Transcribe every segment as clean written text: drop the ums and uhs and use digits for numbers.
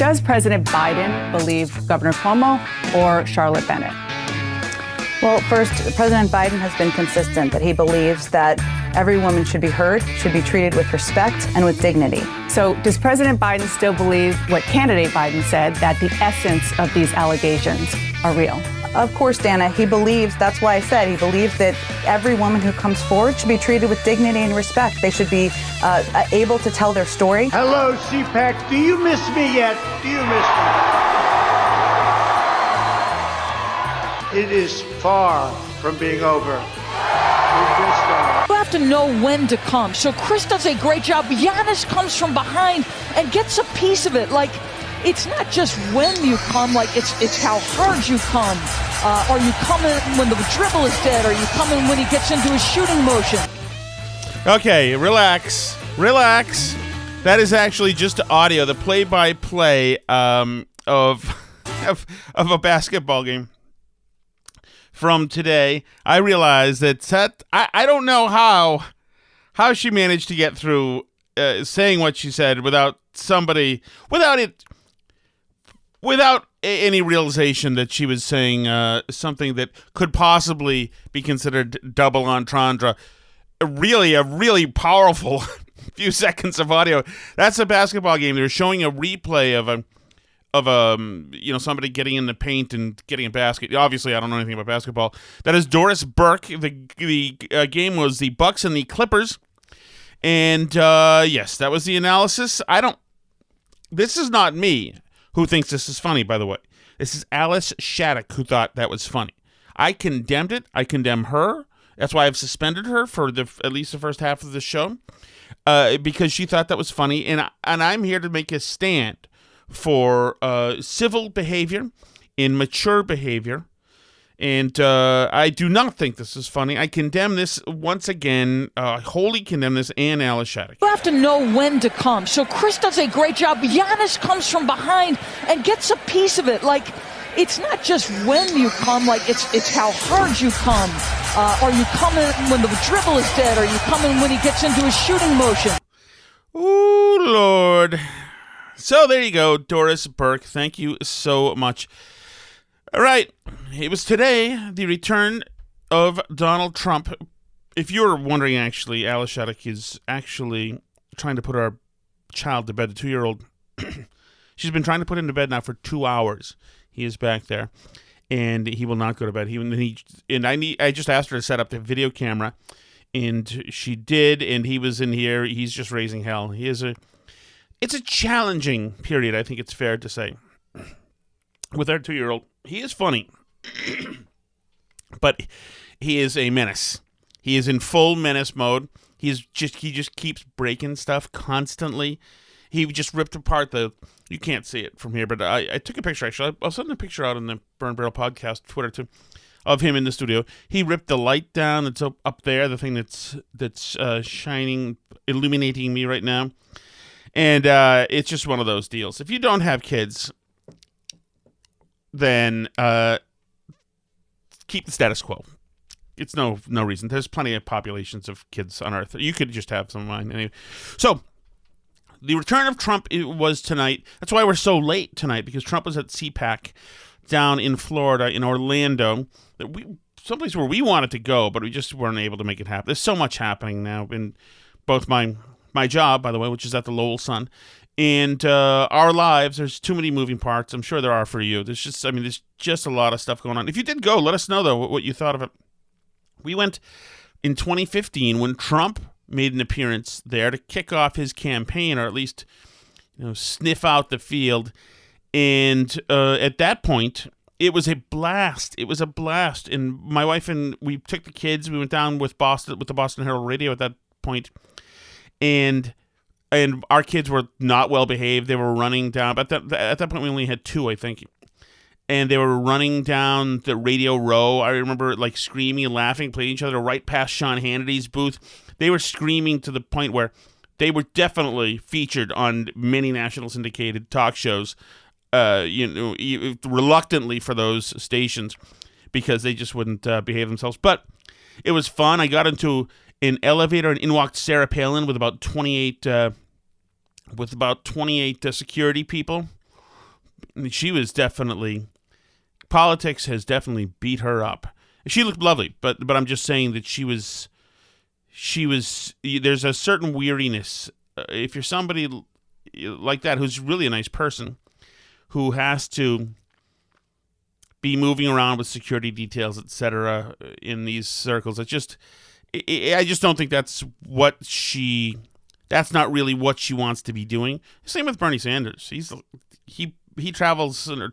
does President Biden believe Governor Cuomo or Charlotte Bennett? Well, first, President Biden has been consistent that he believes that every woman should be heard, should be treated with respect and with dignity. So does President Biden still believe what candidate Biden said, that the essence of these allegations are real? Of course, Dana, he believes, that's why I said he believes that every woman who comes forward should be treated with dignity and respect. They should be able to tell their story. Hello, CPAC. Do you miss me yet? Do you miss me? It is far from being over. You have to know when to come. So Chris does a great job. Giannis comes from behind and gets a piece of it. Like, it's not just when you come, like it's how hard you come. Are you coming when the dribble is dead? Are you coming when he gets into his shooting motion? Okay, relax. That is actually just audio, the play-by-play of a basketball game from today. I realized that I don't know how she managed to get through saying what she said without any realization that she was saying something that could possibly be considered double entendre. A really powerful few seconds of audio. That's a basketball game. They're showing a replay of somebody getting in the paint and getting a basket. Obviously, I don't know anything about basketball. That is Doris Burke. The game was the Bucks and the Clippers. And yes, that was the analysis. This is not me who thinks this is funny, by the way. This is Alice Shattuck who thought that was funny. I condemned it. I condemn her. That's why I've suspended her for at least the first half of the show, because she thought that was funny. And I'm here to make a stand for civil behavior and mature behavior. And I do not think this is funny. I condemn this once again, wholly condemn this, and Alice Shattuck. You have to know when to come. So Chris does a great job. Giannis comes from behind and gets a piece of it. Like, it's not just when you come, like it's how hard you come. Are you coming when the dribble is dead? Are you coming when he gets into his shooting motion? Ooh, Lord. So there you go, Doris Burke. Thank you so much. All right. It was today, the return of Donald Trump. If you're wondering, actually, Alice Shattuck is actually trying to put our child to bed, the 2-year-old. She's been trying to put him to bed now for 2 hours. He is back there, and he will not go to bed. I just asked her to set up the video camera, and she did, and he was in here. He's just raising hell. It's a challenging period, I think it's fair to say, with our 2-year-old. He is funny, but he is a menace. He is in full menace mode. He just keeps breaking stuff constantly. He just ripped apart you can't see it from here, but I took a picture, actually. I'll send a picture out on the Burn Barrel podcast Twitter too, of him in the studio. He ripped the light down that's up there, the thing that's shining, illuminating me right now. And it's just one of those deals. If you don't have kids, then keep the status quo. It's no reason. There's plenty of populations of kids on Earth. You could just have some of mine. Anyway. So, the return of Trump was tonight. That's why we're so late tonight, because Trump was at CPAC down in Florida, in Orlando. Someplace where we wanted to go, but we just weren't able to make it happen. There's so much happening now in both my job, by the way, which is at the Lowell Sun, and our lives. There's too many moving parts. I'm sure there are for you. There's just a lot of stuff going on. If you did go, let us know, though, what you thought of it. We went in 2015 when Trump made an appearance there to kick off his campaign, or at least sniff out the field. And at that point, it was a blast. It was a blast. And my wife and we took the kids. We went down with the Boston Herald Radio at that point, and our kids were not well behaved. They were running down. But at that point, we only had 2, I think. And they were running down the Radio Row. I remember screaming and laughing, playing each other right past Sean Hannity's booth. They were screaming to the point where they were definitely featured on many national syndicated talk shows, reluctantly for those stations, because they just wouldn't behave themselves. But it was fun. I got into an elevator, and in walked Sarah Palin with about 28 security people. she was definitely, politics has definitely beat her up. She looked lovely, but I'm just saying that she was, there's a certain weariness. If you're somebody like that who's really a nice person, who has to be moving around with security details, etc., in these circles, I just don't think that's not really what she wants to be doing. Same with Bernie Sanders. He traveled in an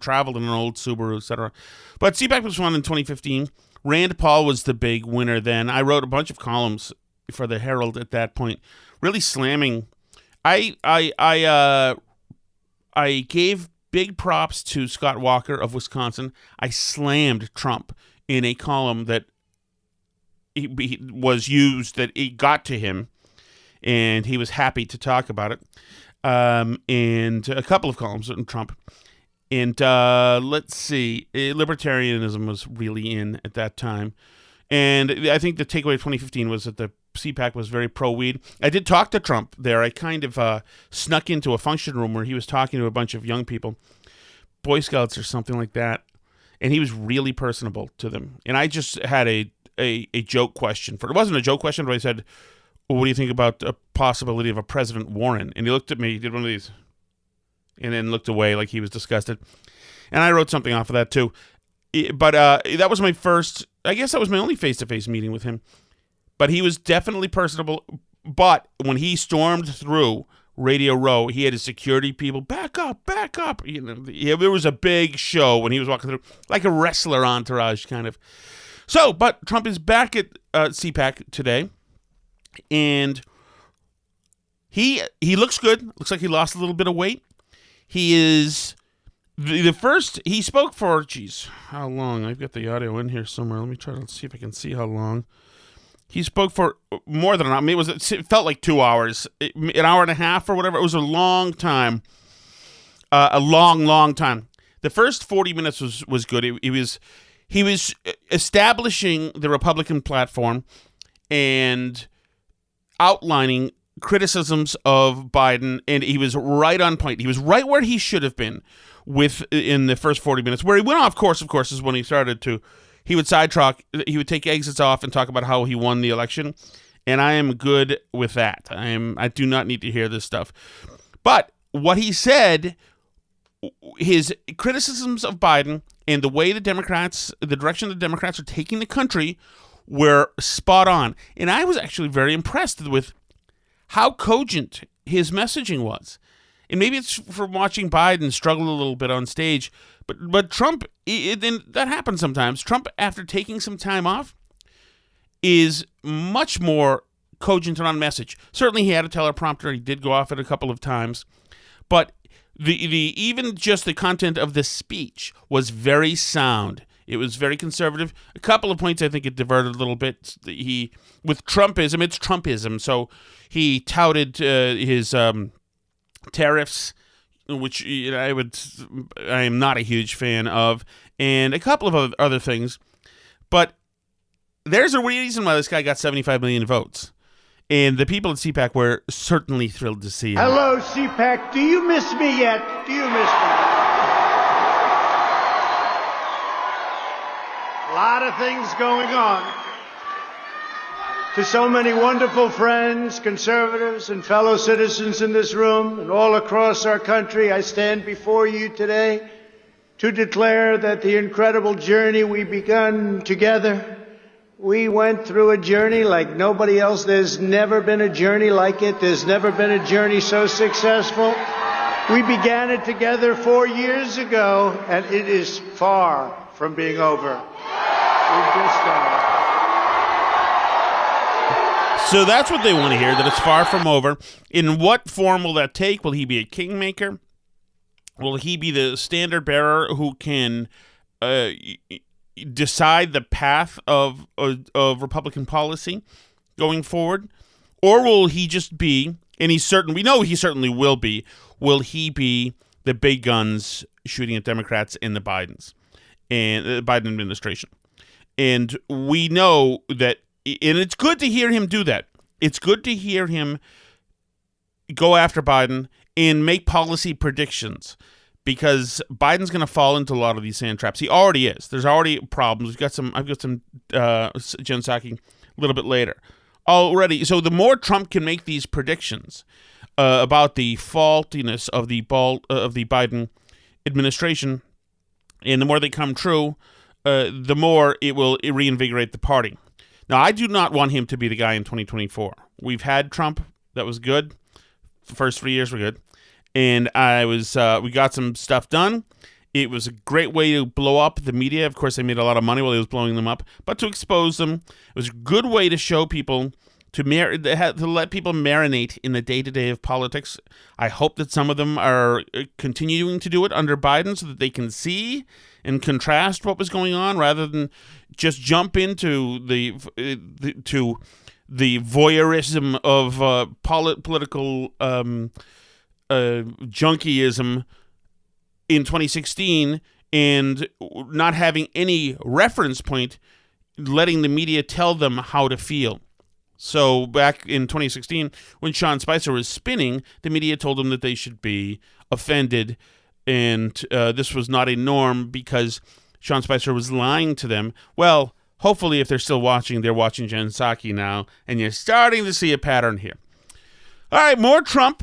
old Subaru, etc. But CPAC was won in 2015. Rand Paul was the big winner then. I wrote a bunch of columns for the Herald at that point, really slamming. I gave big props to Scott Walker of Wisconsin. I slammed Trump in a column that he was used, that it got to him, and he was happy to talk about it. And a couple of columns on Trump. And let's see, libertarianism was really in at that time. And I think the takeaway of 2015 was that the CPAC was very pro-weed. I did talk to Trump there. I kind of snuck into a function room where he was talking to a bunch of young people, Boy Scouts or something like that, and he was really personable to them. And I just had a joke question for it. It wasn't a joke question, but I said, well, what do you think about the possibility of a President Warren? And he looked at me, he did one of these, and then looked away like he was disgusted. And I wrote something off of that too. But that was my first, I guess that was my only face-to-face meeting with him. But he was definitely personable. But when he stormed through Radio Row, he had his security people, back up. There was a big show when he was walking through, like a wrestler entourage kind of. So, but Trump is back at CPAC today. And he looks good. Looks like he lost a little bit of weight. He is the first. He spoke for, how long? I've got the audio in here somewhere. Let me try to see if I can see how long. He spoke for more than an hour. I mean, it felt like 2 hours, an hour and a half or whatever. It was a long time, a long time. The first 40 minutes was good. He was establishing the Republican platform and outlining criticisms of Biden, and he was right on point. He was right where he should have been in the first 40 minutes. Where he went off course, of course, is when he started to. He would sidetrack. He would take exits off and talk about how he won the election, and I am good with that. I do not need to hear this stuff. But what he said, his criticisms of Biden and the way the direction the Democrats are taking the country, were spot on. And I was actually very impressed with how cogent his messaging was. And maybe it's from watching Biden struggle a little bit on stage, but Trump, and that happens sometimes. Trump, after taking some time off, is much more cogent and on message. Certainly, he had a teleprompter. He did go off it a couple of times, but the even just the content of the speech was very sound. It was very conservative. A couple of points I think it diverted a little bit. With Trumpism, it's Trumpism. So he touted his tariffs, which I am not a huge fan of, and a couple of other things. But there's a reason why this guy got 75 million votes. And the people at CPAC were certainly thrilled to see him. Hello, CPAC. Do you miss me yet? Do you miss me? A lot of things going on. To so many wonderful friends, conservatives, and fellow citizens in this room and all across our country, I stand before you today to declare that the incredible journey we begun together, we went through a journey like nobody else. There's never been a journey like it. There's never been a journey so successful. We began it together 4 years ago, and it is far from being over. We've just started. So that's what they want to hear, that it's far from over. In what form will that take? Will he be a kingmaker? Will he be the standard bearer who can decide the path of Republican policy going forward? Or will he just be, and we know he certainly will be, will he be the big guns shooting at Democrats in the Biden administration? And we know that, and it's good to hear him do that. It's good to hear him go after Biden and make policy predictions, because Biden's going to fall into a lot of these sand traps. He already is. There's already problems. I've got some Jen Psaki a little bit later already. So the more Trump can make these predictions about the faultiness of the Biden administration, and the more they come true, the more it will reinvigorate the party. Now, I do not want him to be the guy in 2024. We've had Trump. That was good. The first 3 years were good. And we got some stuff done. It was a great way to blow up the media. Of course, they made a lot of money while he was blowing them up. But to expose them, it was a good way to show people, to let people marinate in the day-to-day of politics. I hope that some of them are continuing to do it under Biden so that they can see and contrast what was going on rather than just jump into the voyeurism of political junkyism in 2016 and not having any reference point, letting the media tell them how to feel. So back in 2016, when Sean Spicer was spinning, the media told them that they should be offended, and this was not a norm because Sean Spicer was lying to them. Well, hopefully, if they're still watching, they're watching Jen Psaki now, and you're starting to see a pattern here. All right, more Trump.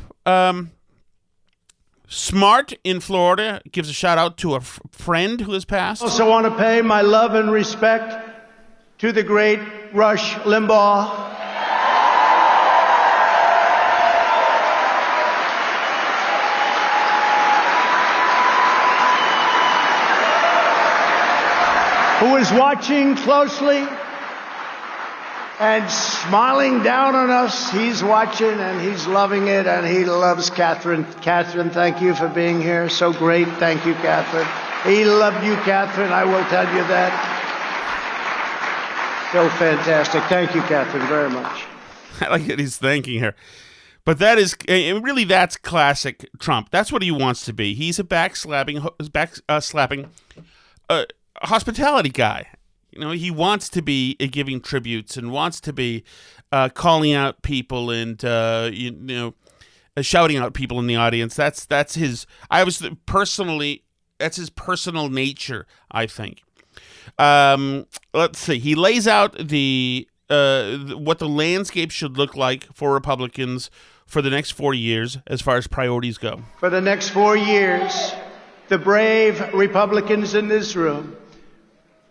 Smart in Florida gives a shout out to a friend who has passed. I also want to pay my love and respect to the great Rush Limbaugh. Who is watching closely and smiling down on us. He's watching and he's loving it, and he loves Catherine. Catherine, thank you for being here. So great. Thank you, Catherine. He loved you, Catherine. I will tell you that. So fantastic. Thank you, Catherine, very much. I like that he's thanking her. But that is really, that's classic Trump. That's what he wants to be. He's a backslapping hospitality guy. You know, he wants to be giving tributes and wants to be calling out people and shouting out people in the audience. That's his. That's his personal nature, I think. Let's see. He lays out what the landscape should look like for Republicans for the next 4 years as far as priorities go. For the next 4 years, the brave Republicans in this room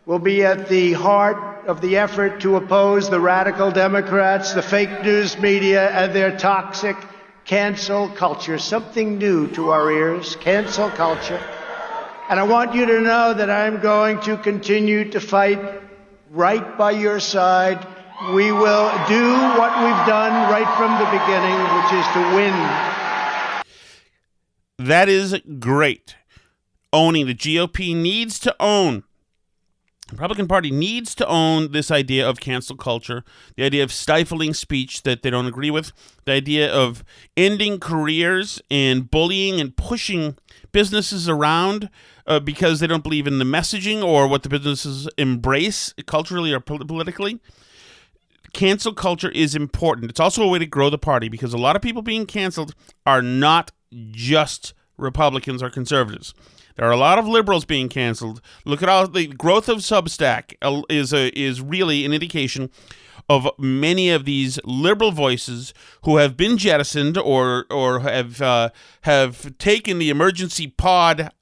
will be at the heart of the effort to oppose the radical Democrats, the fake news media, and their toxic cancel culture. Something new to our ears, cancel culture. And I want you to know that I'm going to continue to fight right by your side. We will do what we've done right from the beginning, which is to win. That is great. Owning. The GOP needs to own. The Republican Party needs to own this idea of cancel culture, the idea of stifling speech that they don't agree with, the idea of ending careers and bullying and pushing businesses around because they don't believe in the messaging or what the businesses embrace culturally or politically. Cancel culture is important. It's also a way to grow the party because a lot of people being canceled are not just Republicans or conservatives. There are a lot of liberals being canceled. Look at how the growth of Substack is really an indication of many of these liberal voices who have been jettisoned or have taken the emergency pod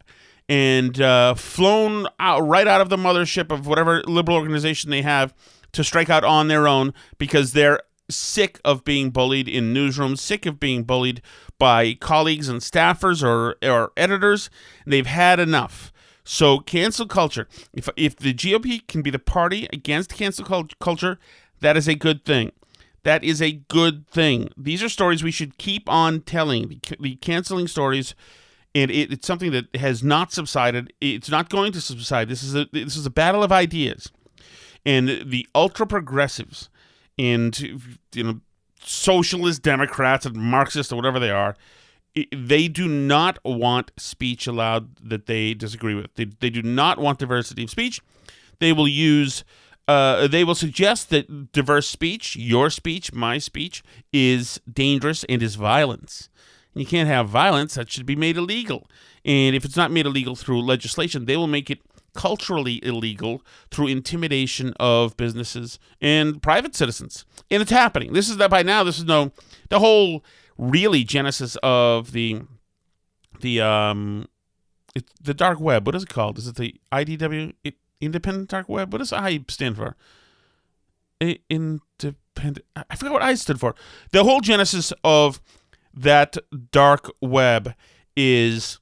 and flown right out of the mothership of whatever liberal organization they have to strike out on their own because they're sick of being bullied in newsrooms, sick of being bullied by colleagues and staffers or editors. They've had enough. So cancel culture, if the GOP can be the party against cancel culture, that is a good thing. That is a good thing. These are stories we should keep on telling, the canceling stories, and it's something that has not subsided. It's not going to subside. This is a battle of ideas. And the ultra-progressives and socialist Democrats and Marxists or whatever they are, they do not want speech allowed that they disagree with. They do not want diversity of speech. They will suggest that diverse speech, your speech, my speech, is dangerous and is violence. You can't have violence. That should be made illegal. And if it's not made illegal through legislation, they will make it culturally illegal through intimidation of businesses and private citizens. And it's happening. This is the whole really genesis of the dark web. What is it called? Is it the IDW, Independent Dark Web? What does I stand for? Independent. I forgot what I stood for. The whole genesis of that dark web is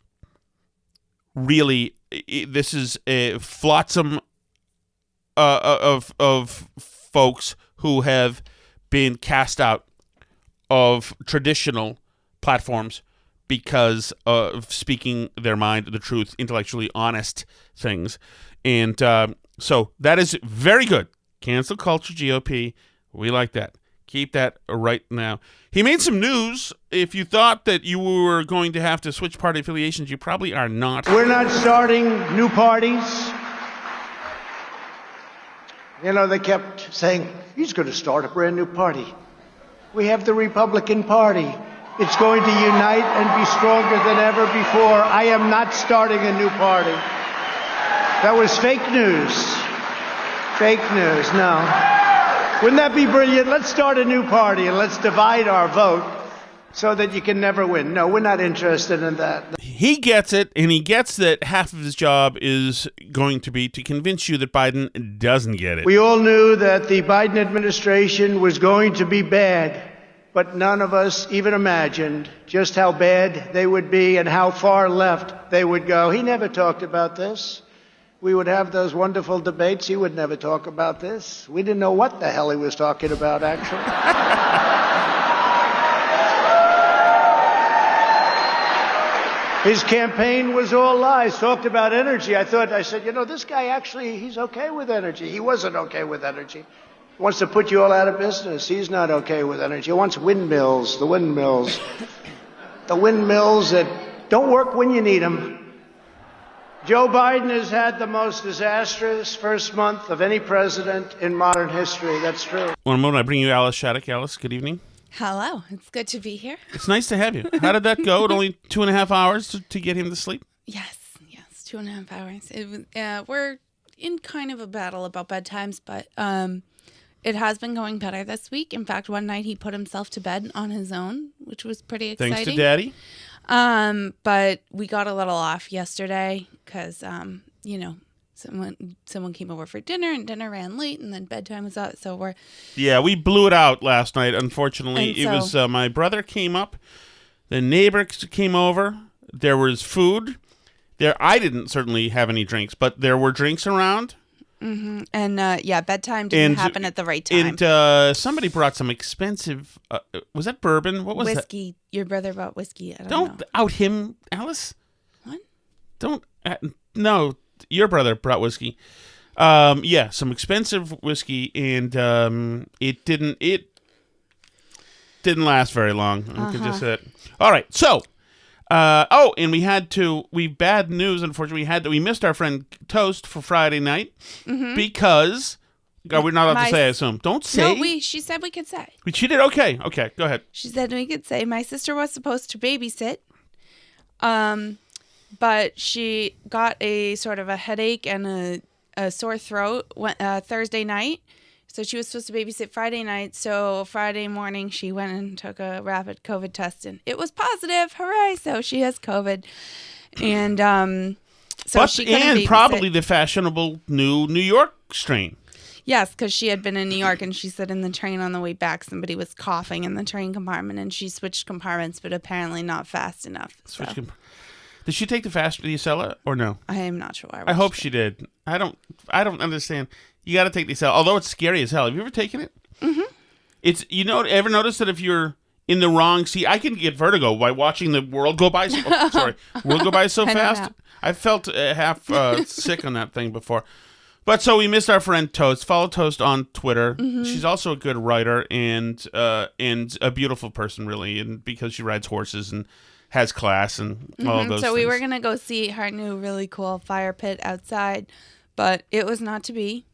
really, this is a flotsam of folks who have been cast out of traditional platforms because of speaking their mind, the truth, intellectually honest things. And so that is very good. Cancel culture, GOP. We like that. Keep that right now. He made some news. If you thought that you were going to have to switch party affiliations, you probably are not. We're not starting new parties. You know, they kept saying, he's going to start a brand new party. We have the Republican Party. It's going to unite and be stronger than ever before. I am not starting a new party. That was fake news. Fake news, no. Wouldn't that be brilliant? Let's start a new party and let's divide our vote so that you can never win. No, we're not interested in that. He gets it, and he gets that half of his job is going to be to convince you that Biden doesn't get it. We all knew that the Biden administration was going to be bad, but none of us even imagined just how bad they would be and how far left they would go. He never talked about this. We would have those wonderful debates. He would never talk about this. We didn't know what the hell he was talking about, actually. His campaign was all lies. Talked about energy. I said, you know, this guy actually, he's okay with energy. He wasn't okay with energy. He wants to put you all out of business. He's not okay with energy. He wants windmills, the windmills that don't work when you need them. Joe Biden has had the most disastrous first month of any president in modern history. That's true. One moment, I bring you Alice Shattuck. Alice, good evening. Hello. It's good to be here. It's nice to have you. How did that go? It only 2.5 hours to get him to sleep? Yes, 2.5 hours. We're in kind of a battle about bedtimes, but it has been going better this week. In fact, one night he put himself to bed on his own, which was pretty exciting. Thanks to Daddy. But we got a little off yesterday because, someone came over for dinner and dinner ran late and then bedtime was out. So we blew it out last night. Unfortunately, it was my brother came up, the neighbor came over. There was food there. I didn't certainly have any drinks, but there were drinks around. Mm-hmm. And bedtime didn't happen at the right time. And somebody brought some expensive. Was that bourbon? What was whiskey? That? Your brother brought whiskey. Don't out him, Alice. What? Don't. No, your brother brought whiskey. Some expensive whiskey, and it didn't last very long. I can just say it. All right, so. And we bad news, unfortunately. We missed our friend Toast for Friday night because we're not allowed to say, I assume. Don't say. No, she said we could say. She did? Okay, go ahead. She said we could say my sister was supposed to babysit, but she got a sort of a headache and a sore throat Thursday night. So she was supposed to babysit Friday night. So Friday morning, she went and took a rapid COVID test, and it was positive. Hooray! So she has COVID, and she couldn't babysit. Probably the fashionable new New York strain. Yes, because she had been in New York, and she said in the train on the way back, somebody was coughing in the train compartment, and she switched compartments, but apparently not fast enough. Did she take the fast Acela or no? I am not sure. I hope she did. I don't understand. You got to take the Acela, although it's scary as hell. Have you ever taken it? Mm-hmm. It's ever notice that if you're in the wrong seat, I can get vertigo by watching the world go by. World go by so fast. I felt half sick on that thing before. But so we missed our friend Toast. Follow Toast on Twitter. Mm-hmm. She's also a good writer and a beautiful person, really, and because she rides horses and has class and all of those things. So we were gonna go see her new really cool fire pit outside, but it was not to be.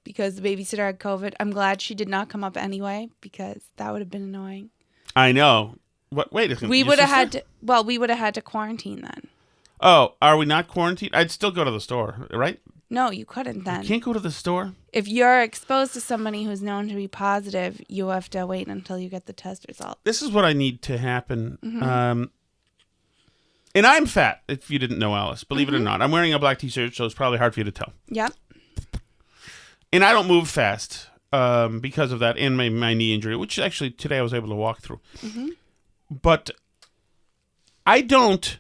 Because the babysitter had COVID. I'm glad she did not come up anyway, because that would have been annoying. I know. What? Wait a second. We Your would have had sister? to. Well, we would have had to quarantine then. Oh, are we not quarantined? I'd still go to the store, right? No, you couldn't then. Can't go to the store. If you're exposed to somebody who's known to be positive, you have to wait until you get the test result. This is what I need to happen. Mm-hmm. And I'm fat, if you didn't know, Alice. Believe it or not. I'm wearing a black t-shirt, so it's probably hard for you to tell. Yep. And I don't move fast because of that and my knee injury, which actually today I was able to walk through. Mm-hmm. But I don't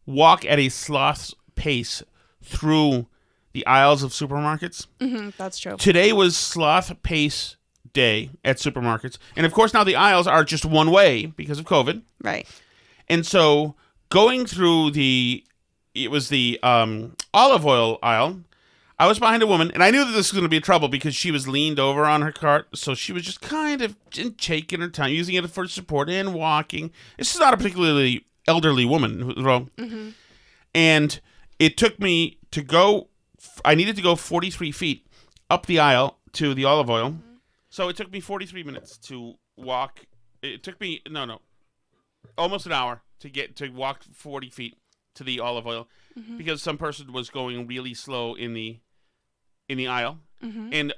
walk at a sloth's pace through the aisles of supermarkets. Mm-hmm, that's true. Today was sloth pace day at supermarkets. And of course now the aisles are just one way because of COVID. Right. And so going through the olive oil aisle, I was behind a woman, and I knew that this was going to be trouble because she was leaned over on her cart, so she was just kind of shaking her tongue, using it for support and walking. This is not a particularly elderly woman, Mm-hmm. and it took me to go. I needed to go 43 feet up the aisle to the olive oil, so it took me 43 minutes to walk. It took me almost an hour to walk 40 feet to the olive oil because some person was going really slow in the aisle. Mm-hmm. And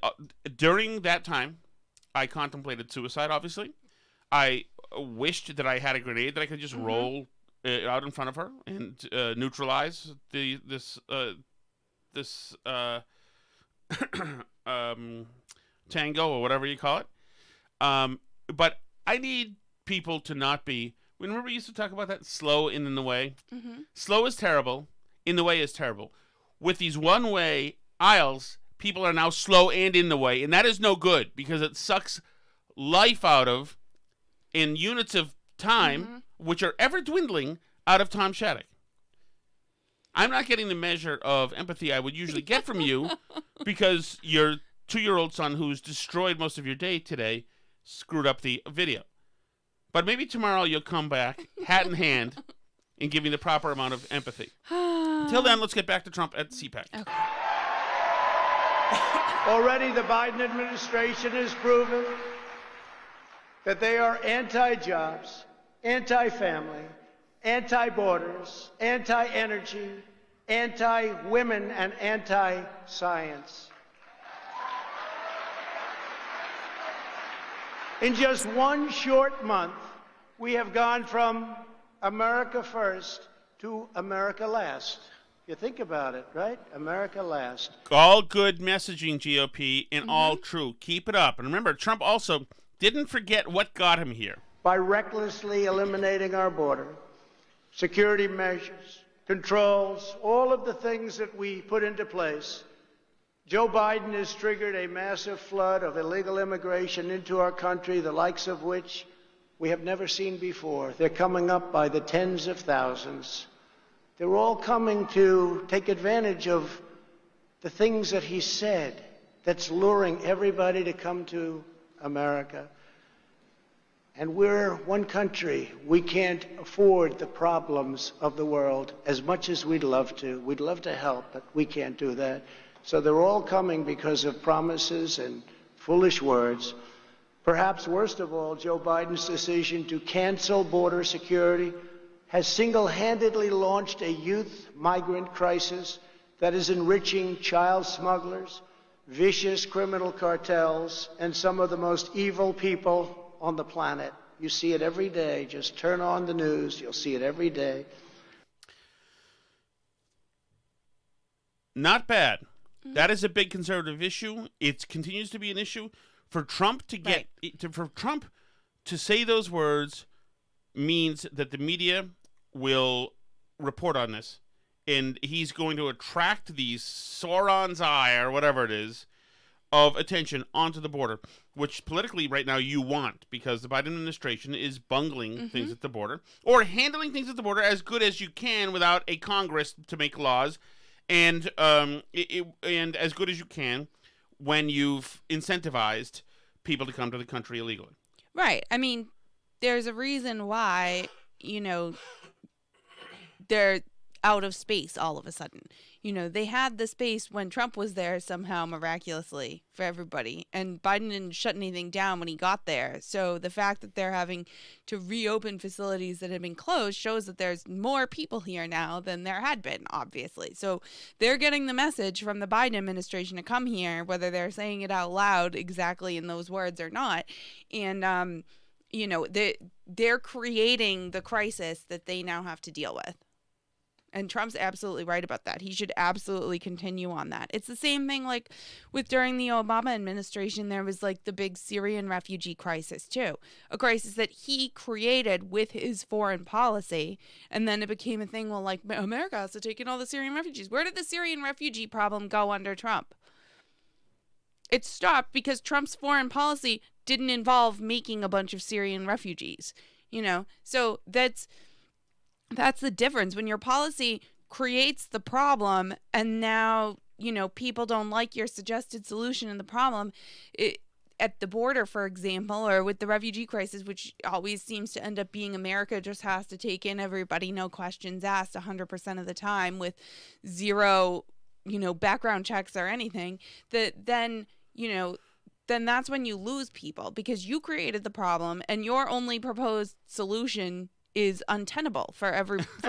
during that time, I contemplated suicide, obviously. I wished that I had a grenade that I could just roll out in front of her and neutralize this tango or whatever you call it. But I need people to not be... Remember we used to talk about that? Slow and in the way? Mm-hmm. Slow is terrible. In the way is terrible. With these one-way aisles, people are now slow and in the way, and that is no good because it sucks life out of, in units of time, which are ever dwindling, out of Tom Shattuck. I'm not getting the measure of empathy I would usually get from you because your 2-year-old son, who's destroyed most of your day today, screwed up the video. But maybe tomorrow you'll come back, hat in hand, and give me the proper amount of empathy. Until then, let's get back to Trump at CPAC. Okay. Already the Biden administration has proven that they are anti-jobs, anti-family, anti-borders, anti-energy, anti-women, and anti-science. In just one short month, we have gone from America first to America last. You think about it, right? America last. All good messaging, GOP, and all true. Keep it up. And remember, Trump also didn't forget what got him here. By recklessly eliminating our border, security measures, controls, all of the things that we put into place, Joe Biden has triggered a massive flood of illegal immigration into our country, the likes of which we have never seen before. They're coming up by the tens of thousands. They're all coming to take advantage of the things that he said that's luring everybody to come to America. And we're one country. We can't afford the problems of the world as much as we'd love to. We'd love to help, but we can't do that. So they're all coming because of promises and foolish words. Perhaps worst of all, Joe Biden's decision to cancel border security has single-handedly launched a youth migrant crisis that is enriching child smugglers, vicious criminal cartels, and some of the most evil people on the planet. You see it every day. Just turn on the news. You'll see it every day. Not bad. That is a big conservative issue. It continues to be an issue. For Trump to get for Trump to say those words means that the media will report on this, and he's going to attract these Sauron's eye or whatever it is of attention onto the border, which politically right now you want because the Biden administration is bungling things at the border or handling things at the border as good as you can without a Congress to make laws. And and as good as you can when you've incentivized people to come to the country illegally. Right. I mean, there's a reason why, there out of space all of a sudden. You know, they had the space when Trump was there somehow miraculously for everybody, and Biden didn't shut anything down when he got there. So the fact that they're having to reopen facilities that had been closed shows that there's more people here now than there had been, obviously. So they're getting the message from the Biden administration to come here, whether they're saying it out loud exactly in those words or not. And, you know, they're creating the crisis that they now have to deal with. And Trump's absolutely right about that. He should absolutely continue on that. It's the same thing like with during the Obama administration, there was like the big Syrian refugee crisis too. A crisis that he created with his foreign policy. And then it became a thing, well, like America has to take in all the Syrian refugees. Where did the Syrian refugee problem go under Trump? It stopped because Trump's foreign policy didn't involve making a bunch of Syrian refugees, you know? So that's the difference. When your policy creates the problem and now, you know, people don't like your suggested solution in the problem at the border, for example, or with the refugee crisis, which always seems to end up being America just has to take in everybody, no questions asked 100% of the time with zero, you know, background checks or anything, then that's when you lose people because you created the problem and your only proposed solution is untenable for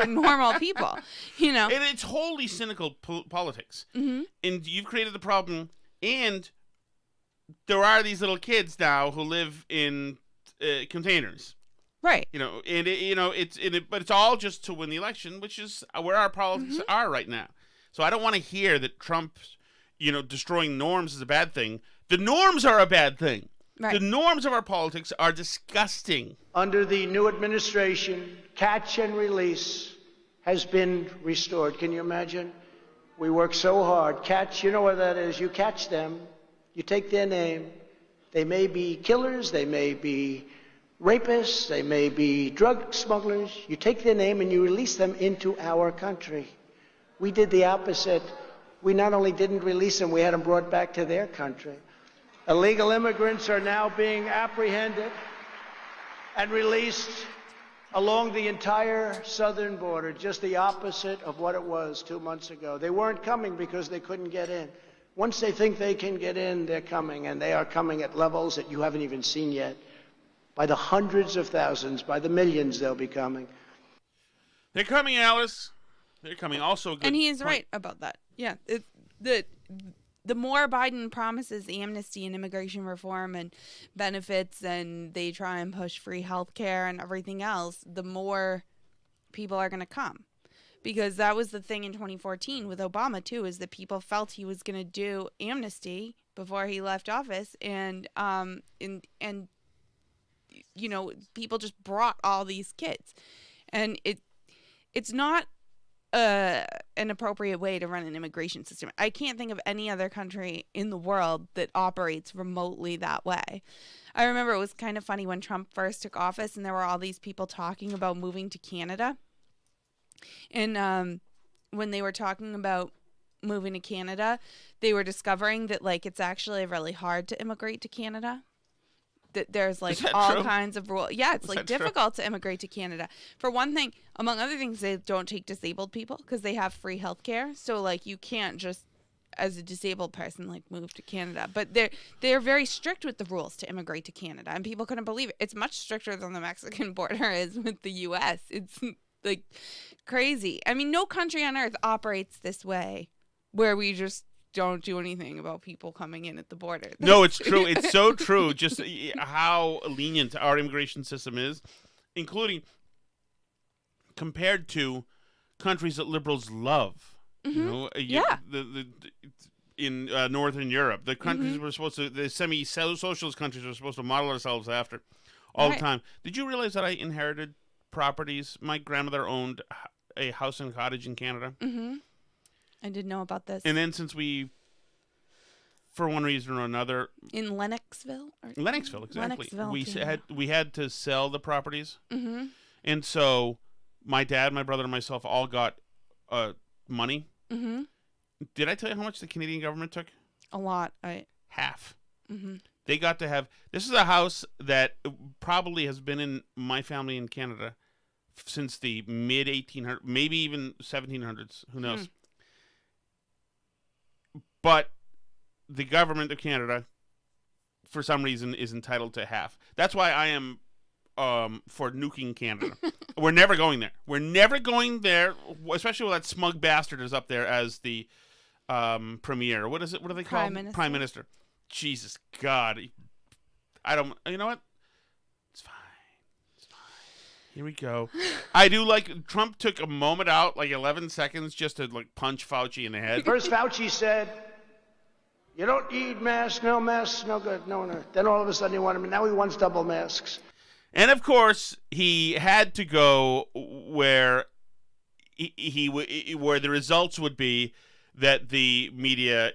normal people, you know. And it's wholly cynical politics. Mm-hmm. And you've created the problem, and there are these little kids now who live in containers, right? You know, and but it's all just to win the election, which is where our politics are right now. So I don't want to hear that Trump, you know, destroying norms is a bad thing. The norms are a bad thing. Right. The norms of our politics are disgusting. Under the new administration, catch and release has been restored. Can you imagine? We work so hard. Catch, you know what that is. You catch them. You take their name. They may be killers. They may be rapists. They may be drug smugglers. You take their name and you release them into our country. We did the opposite. We not only didn't release them, we had them brought back to their country. Illegal immigrants are now being apprehended and released along the entire southern border, just the opposite of what it was 2 months ago. They weren't coming because they couldn't get in. Once they think they can get in, they're coming, and they are coming at levels that you haven't even seen yet. By the hundreds of thousands, by the millions, they'll be coming. They're coming, Alice. They're coming. Also, good and he is point. right about that. Yeah, the more Biden promises amnesty and immigration reform and benefits and they try and push free health care and everything else, the more people are going to come. Because that was the thing in 2014 with Obama, too, is that people felt he was going to do amnesty before he left office. And you know, people just brought all these kids. And it's not an appropriate way to run an immigration system. I can't think of any other country in the world that operates remotely that way. I remember it was kind of funny when Trump first took office and there were all these people talking about moving to Canada. And when they were talking about moving to Canada, they were discovering that, like, it's actually really hard to immigrate to Canada. That there's like all true? Kinds of rules. Yeah, it's Is like that true? difficult to immigrate to Canada. For one thing, among other things, they don't take disabled people because they have free health care. So like you can't just as a disabled person like move to Canada. But they're very strict with the rules to immigrate to Canada, and people couldn't believe it. It's much stricter than the Mexican border is with the US. It's like crazy. I mean, no country on earth operates this way where we just don't do anything about people coming in at the border. No, it's true. It's so true. Just how lenient our immigration system is, including compared to countries that liberals love. Mm-hmm. You know, Yeah. In Northern Europe, the countries we're supposed to, the semi-socialist countries we're supposed to model ourselves after all the time. Did you realize that I inherited properties? My grandmother owned a house and cottage in Canada. Mm-hmm. I didn't know about this. And then since we, for one reason or another, in Lennoxville? Lennoxville, exactly. Lennoxville, we had to sell the properties. Mm-hmm. And so my dad, my brother, and myself all got money. Mm-hmm. Did I tell you how much the Canadian government took? A lot. Half. Mm-hmm. They got to have... This is a house that probably has been in my family in Canada since the mid 1800s, maybe even 1700s. Who knows? But the government of Canada, for some reason, is entitled to half. That's why I am for nuking Canada. We're never going there. We're never going there, especially when that smug bastard is up there as the premier. What is it? What do they call him? Prime Minister. Jesus God. I don't. You know what? It's fine. It's fine. Here we go. I do like Trump took a moment out, like 11 seconds, just to like punch Fauci in the head. First, Fauci said, "You don't need masks. No masks, no good. No. Then all of a sudden he wanted. Now he wants double masks." And of course, he had to go where where the results would be that the media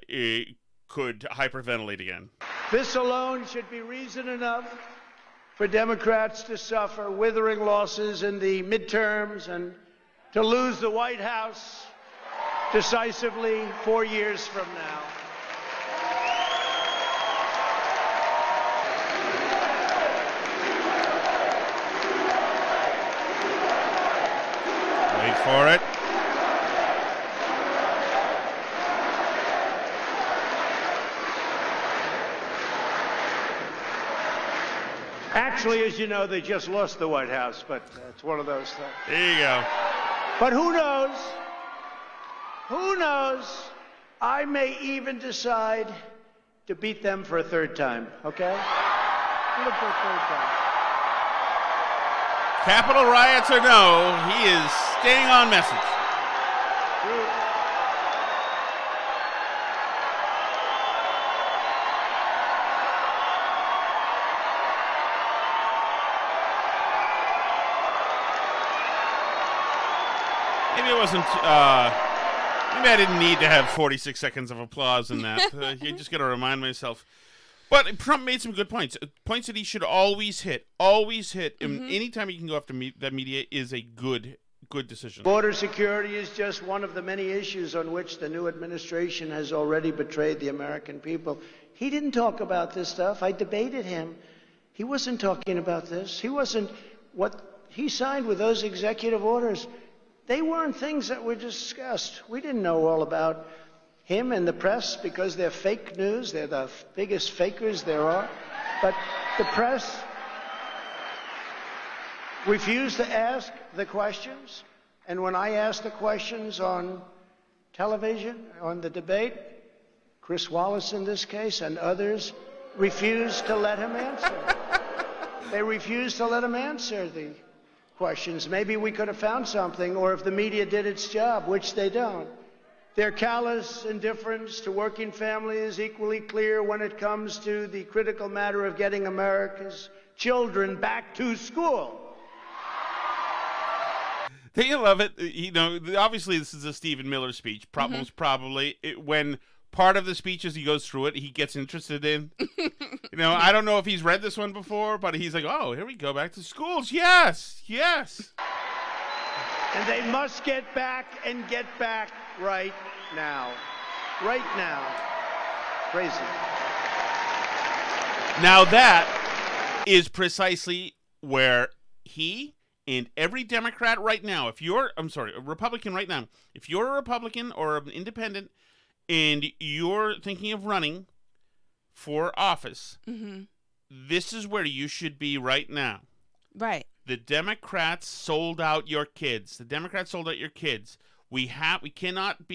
could hyperventilate again. This alone should be reason enough for Democrats to suffer withering losses in the midterms and to lose the White House decisively 4 years from now. Wait for it. Actually, as you know, they just lost the White House, but it's one of those things. There you go. But who knows? Who knows? I may even decide to beat them for a third time, okay? For a third time. Capitol riots or no, he is staying on message. Maybe it wasn't, maybe I didn't need to have 46 seconds of applause in that. You just got to remind myself. But Trump made some good points. Points that he should always hit. Always hit. Mm-hmm. Anytime you can go after that media is a good decision. Border security is just one of the many issues on which the new administration has already betrayed the American people. He didn't talk about this stuff. I debated him. He wasn't talking about this. He wasn't. What he signed with those executive orders, they weren't things that were discussed. We didn't know all about him and the press because they're fake news. They're the biggest fakers there are. But the press refused to ask the questions. And when I asked the questions on television, on the debate, Chris Wallace in this case and others refused to let him answer. They refused to let him answer the questions. Maybe we could have found something, or if the media did its job, which they don't. Their callous indifference to working families is equally clear when it comes to the critical matter of getting America's children back to school. Don't you love it? You know, obviously this is a Stephen Miller speech. Most probably when part of the speech as he goes through it, he gets interested in. You know, I don't know if he's read this one before, but he's like, oh, here we go, back to schools. Yes. And they must get back and get back right now. Right now. Crazy. Now that is precisely where he and every Democrat right now, a Republican right now, if you're a Republican or an independent and you're thinking of running for office, this is where you should be right now. Right. The Democrats sold out your kids. We cannot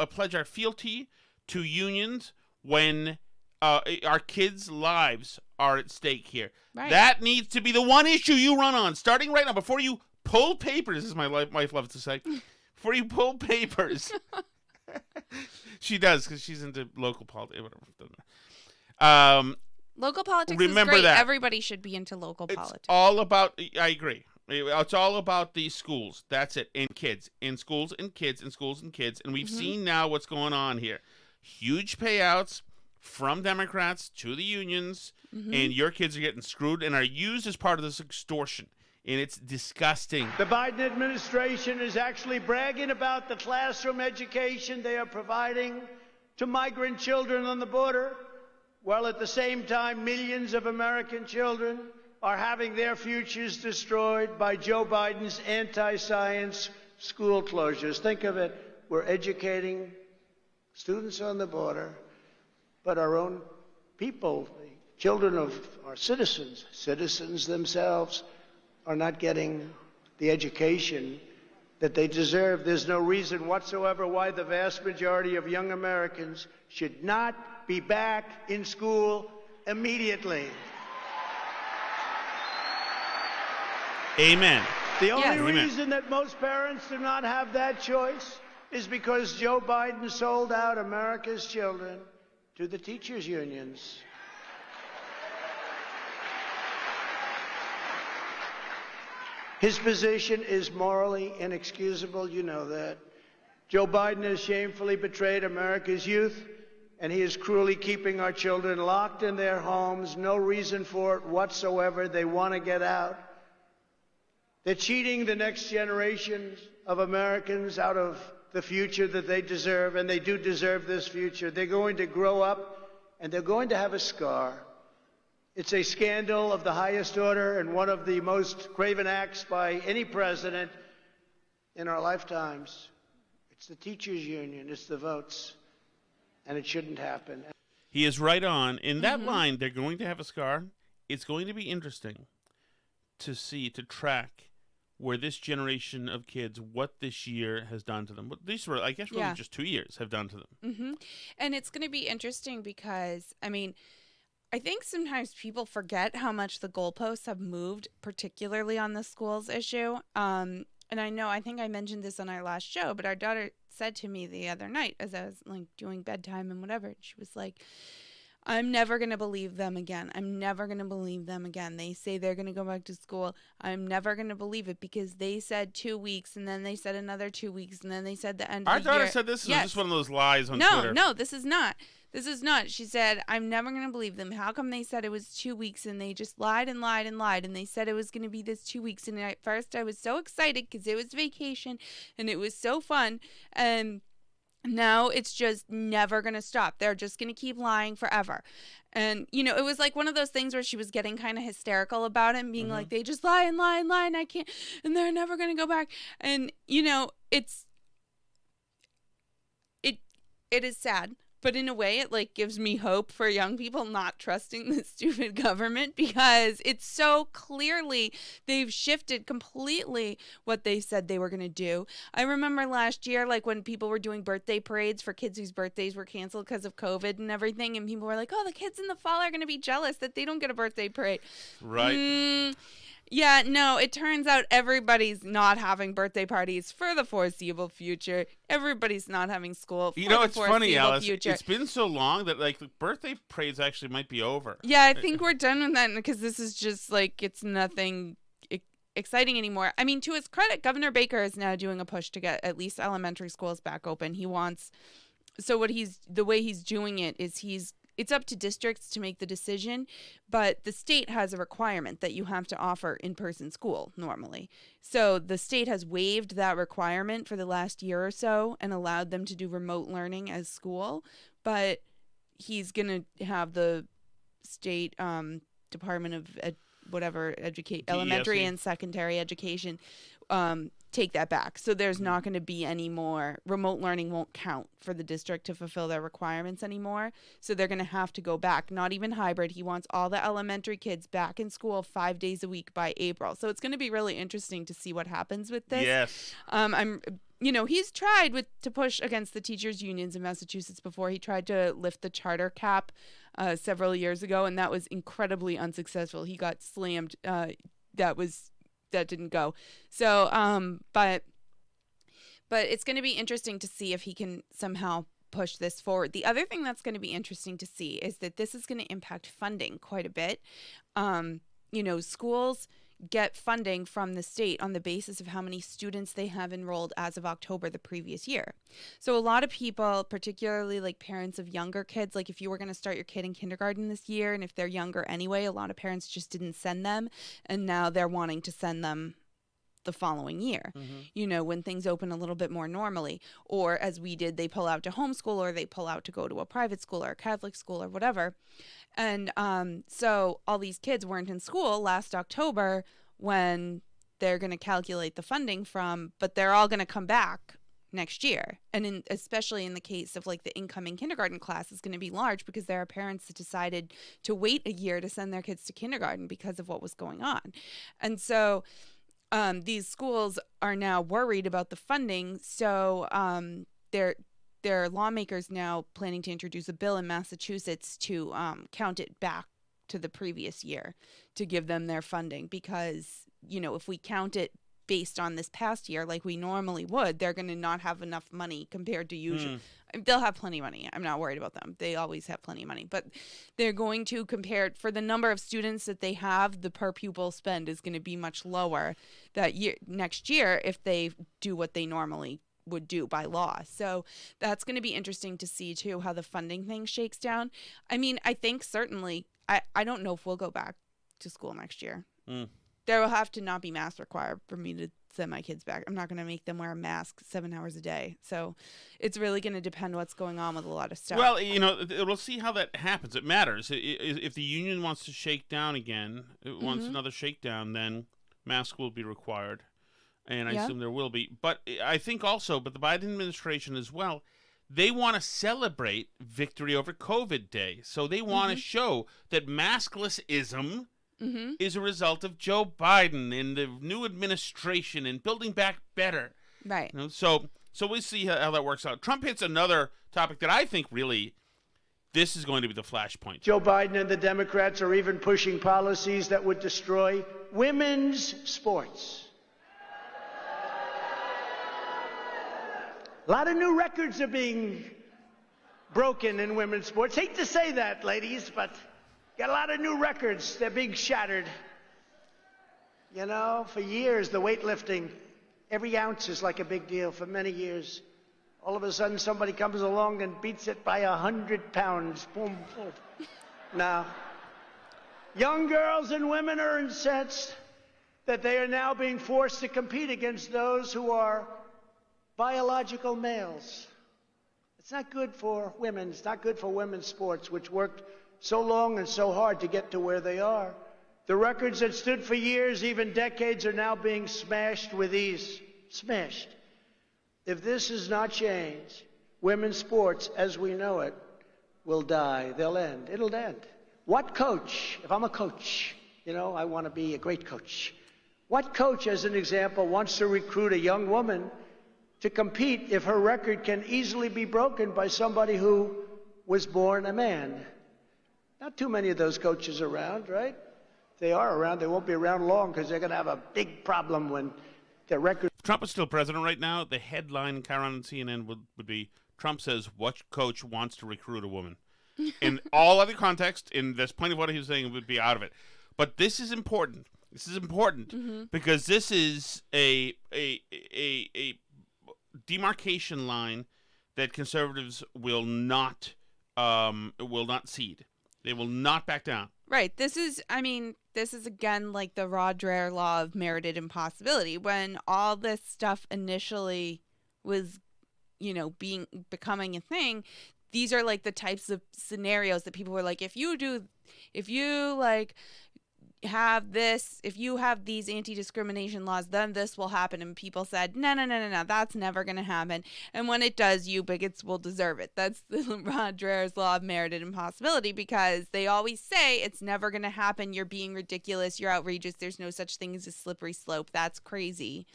pledge our fealty to unions when our kids' lives are at stake here. Right. That needs to be the one issue you run on, starting right now, before you pull papers, as my wife loves to say. Before you pull papers. She does, because she's into local politics. Local politics remember is great. that. Everybody should be into local politics. It's all about, I agree. It's all about the schools. That's it. And kids. In schools and kids and schools and kids. And we've seen now what's going on here. Huge payouts from Democrats to the unions. And your kids are getting screwed and are used as part of this extortion. And it's disgusting. The Biden administration is actually bragging about the classroom education they are providing to migrant children on the border, while at the same time millions of American children are having their futures destroyed by Joe Biden's anti-science school closures. Think of it. We're educating students on the border, but our own people, the children of our citizens themselves, are not getting the education that they deserve. There's no reason whatsoever why the vast majority of young Americans should not be back in school immediately. Amen. The only Yes. reason that most parents do not have that choice is because Joe Biden sold out America's children to the teachers' unions. His position is morally inexcusable, you know that. Joe Biden has shamefully betrayed America's youth, and he is cruelly keeping our children locked in their homes. No reason for it whatsoever. They want to get out. They're cheating the next generation of Americans out of the future that they deserve, and they do deserve this future. They're going to grow up, and they're going to have a scar. It's a scandal of the highest order and one of the most craven acts by any president in our lifetimes. It's the teachers' union. It's the votes. And it shouldn't happen. He is right on. In that line, they're going to have a scar. It's going to be interesting to track where this generation of kids, what this year has done to them. What these were, I guess, really just 2 years have done to them. And it's going to be interesting because, I mean, I think sometimes people forget how much the goalposts have moved, particularly on the schools issue. And I think I mentioned this on our last show, but our daughter said to me the other night as I was like doing bedtime and whatever, and she was like, I'm never going to believe them again. I'm never going to believe them again. They say they're going to go back to school. I'm never going to believe it because they said 2 weeks and then they said another 2 weeks and then they said the end of the year. Our daughter said this was just one of those lies on Twitter. No, this is not. This is not. She said, I'm never going to believe them. How come they said it was 2 weeks and they just lied and lied and lied and they said it was going to be this 2 weeks. And at first I was so excited because it was vacation and it was so fun. And now it's just never going to stop. They're just going to keep lying forever. And, it was like one of those things where she was getting kind of hysterical about it and being like, they just lie and lie and lie and I can't, and they're never going to go back. And, it is sad. But in a way, it gives me hope for young people not trusting the stupid government because it's so clearly they've shifted completely what they said they were going to do. I remember last year, when people were doing birthday parades for kids whose birthdays were canceled because of COVID and everything, and people were like, oh, the kids in the fall are going to be jealous that they don't get a birthday parade. Right. Yeah, no, it turns out everybody's not having birthday parties for the foreseeable future. Everybody's not having school for the it's foreseeable funny, Alice. future. It's been so long that the birthday parades actually might be over. Yeah, I think we're done with that because this is just it's nothing exciting anymore. I mean, to his credit, Governor Baker is now doing a push to get at least elementary schools back open. The way he's doing it is it's up to districts to make the decision, but the state has a requirement that you have to offer in-person school normally. So the state has waived that requirement for the last year or so and allowed them to do remote learning as school, but he's going to have the state Department of elementary and secondary education take that back. So there's not going to be any more remote learning won't count for the district to fulfill their requirements anymore. So they're going to have to go back, not even hybrid. He wants all the elementary kids back in school 5 days a week by April. So it's going to be really interesting to see what happens with this. Yes. He's tried to push against the teachers unions in Massachusetts before. He tried to lift the charter cap several years ago, and that was incredibly unsuccessful. He got slammed. That didn't go. So, but it's going to be interesting to see if he can somehow push this forward. The other thing that's going to be interesting to see is that this is going to impact funding quite a bit. Schools get funding from the state on the basis of how many students they have enrolled as of October the previous year. So a lot of people, particularly parents of younger kids, if you were going to start your kid in kindergarten this year, and if they're younger anyway, a lot of parents just didn't send them, and now they're wanting to send them the following year, when things open a little bit more normally, or as we did, they pull out to homeschool, or they pull out to go to a private school or a Catholic school or whatever. And so all these kids weren't in school last October when they're going to calculate the funding from, but they're all going to come back next year. And especially in the case of like the incoming kindergarten class is going to be large because there are parents that decided to wait a year to send their kids to kindergarten because of what was going on. And so these schools are now worried about the funding. So there are lawmakers now planning to introduce a bill in Massachusetts to count it back to the previous year to give them their funding, because, if we count it based on this past year like we normally would, they're going to not have enough money compared to usual. They'll have plenty of money. I'm not worried about them. They always have plenty of money. But they're going to compare for the number of students that they have, the per pupil spend is going to be much lower next year if they do what they normally would do by law. So that's going to be interesting to see too how the funding thing shakes down. I mean, I think certainly I don't know if we'll go back to school next year. There will have to not be masks required for me to send my kids back. I'm not going to make them wear a mask 7 hours a day. So it's really going to depend what's going on with a lot of stuff. Well, we'll see how that happens. It matters. If the union wants to shake down again, wants another shakedown, then masks will be required. And I assume there will be. But I think also, the Biden administration as well, they want to celebrate victory over COVID Day. So they want to show that maskless-ism is a result of Joe Biden and the new administration and building back better. Right. So we'll see how that works out. Trump hits another topic that I think really this is going to be the flashpoint. Joe Biden and the Democrats are even pushing policies that would destroy women's sports. A lot of new records are being broken in women's sports. Hate to say that, ladies, but got a lot of new records. They're being shattered. For years, the weightlifting, every ounce is like a big deal for many years. All of a sudden, somebody comes along and beats it by 100 pounds. Boom, boom. Now, young girls and women are incensed that they are now being forced to compete against those who are biological males. It's not good for women. It's not good for women's sports, which worked so long and so hard to get to where they are. The records that stood for years, even decades, are now being smashed with ease. Smashed. If this is not changed, women's sports, as we know it, will die. They'll end. It'll end. What coach, if I'm a coach, I want to be a great coach. What coach, as an example, wants to recruit a young woman to compete if her record can easily be broken by somebody who was born a man? Not too many of those coaches around, right? If they are around, they won't be around long because they're going to have a big problem when their record. If Trump is still president right now, the headline Chiron and CNN would be, Trump says, what coach wants to recruit a woman? In all other context, in this point of what he was saying, would be out of it. But this is important. This is important because this is a demarcation line that conservatives will not cede. They will not back down. Right. This is again like the Rod Dreher law of merited impossibility. When all this stuff initially was, becoming a thing, these are like the types of scenarios that people were like, if you have these anti-discrimination laws, then this will happen. And people said, no, that's never going to happen. And when it does, you bigots will deserve it. That's the Rod Dreher's law of merited impossibility, because they always say it's never going to happen. You're being ridiculous. You're outrageous. There's no such thing as a slippery slope. That's crazy.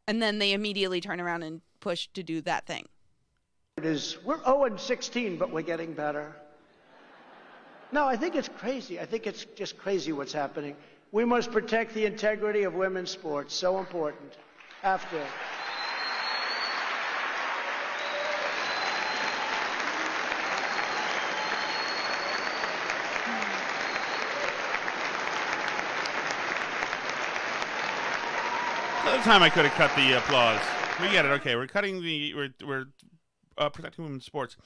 And then they immediately turn around and push to do that thing. We're 0-16, but we're getting better. No, I think it's crazy. I think it's just crazy what's happening. We must protect the integrity of women's sports. So important. Have to. Another time I could have cut the applause. We get it. Okay, we're protecting women's sports.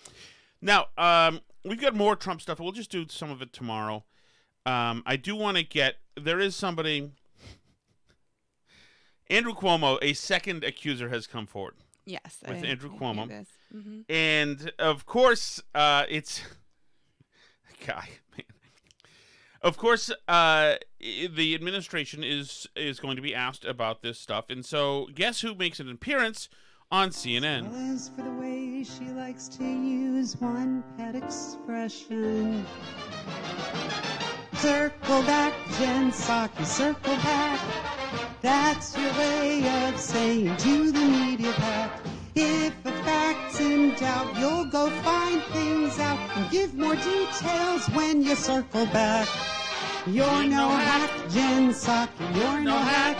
Now, we've got more Trump stuff. We'll just do some of it tomorrow. I do want to there is somebody, Andrew Cuomo, a second accuser, has come forward Yes. with Andrew I Cuomo. hear this. Mm-hmm. And, of course, it's... Guy, man. Of course, the administration is going to be asked about this stuff. And so, guess who makes an appearance on CNN? As for the way she likes to use one pet expression. Circle back, Jen Psaki, circle back. That's your way of saying to the media pack. If a fact's in doubt, you'll go find things out and give more details when you circle back. You're no hack, Jen Psaki, you're no hack.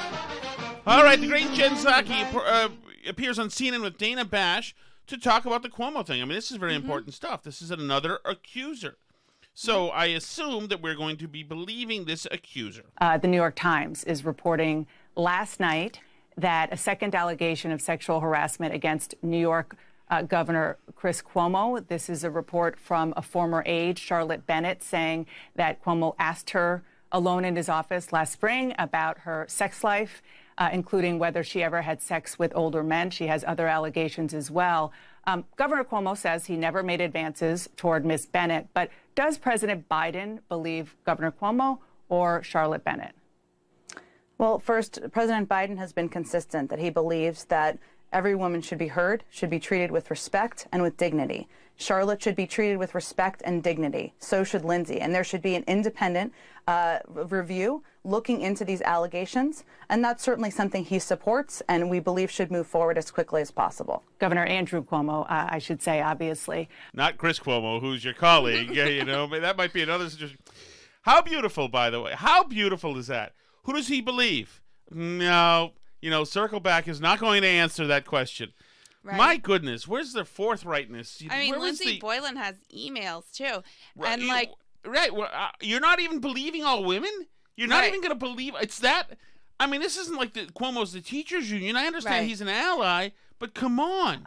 All right, the great Jen Psaki appears on CNN with Dana Bash to talk about the Cuomo thing. I mean, this is very important stuff. This is another accuser. So I assume that we're going to be believing this accuser. The New York Times is reporting last night that a second allegation of sexual harassment against New York Governor Chris Cuomo. This is a report from a former aide, Charlotte Bennett, saying that Cuomo asked her alone in his office last spring about her sex life, including whether she ever had sex with older men. She has other allegations as well. Governor Cuomo says he never made advances toward Ms. Bennett, but does President Biden believe Governor Cuomo or Charlotte Bennett? Well, first, President Biden has been consistent that he believes that every woman should be heard, should be treated with respect and with dignity. Charlotte should be treated with respect and dignity. So should Lindsay. And there should be an independent review looking into these allegations. And that's certainly something he supports and we believe should move forward as quickly as possible. Governor Andrew Cuomo, I should say, obviously. Not Chris Cuomo, who's your colleague. You know, but that might be another situation. How beautiful, by the way. How beautiful is that? Who does he believe? No, circle back is not going to answer that question. Right. My goodness, where's the forthrightness? I mean, Lindsay Boylan has emails too, right, and Well, you're not even believing all women. You're not even going to believe it's that. I mean, this isn't like Cuomo's the teachers union. I understand he's an ally, but come on.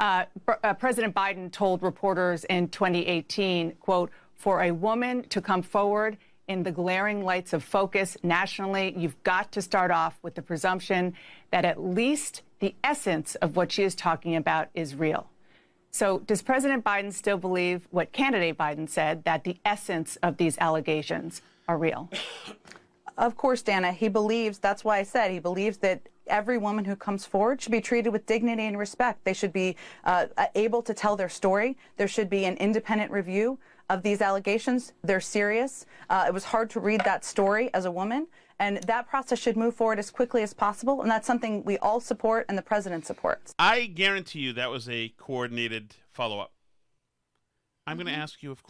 President Biden told reporters in 2018, quote, "For a woman to come forward in the glaring lights of focus nationally, you've got to start off with the presumption that at least the essence of what she is talking about is real." So does President Biden still believe what candidate Biden said, that the essence of these allegations are real? Of course, Dana, he believes, that's why I said, he believes that every woman who comes forward should be treated with dignity and respect. They should be able to tell their story. There should be an independent review of these allegations. They're serious. It was hard to read that story as a woman, and that process should move forward as quickly as possible, and that's something we all support and the president supports. I guarantee you that was a coordinated follow-up. I'm going to ask you if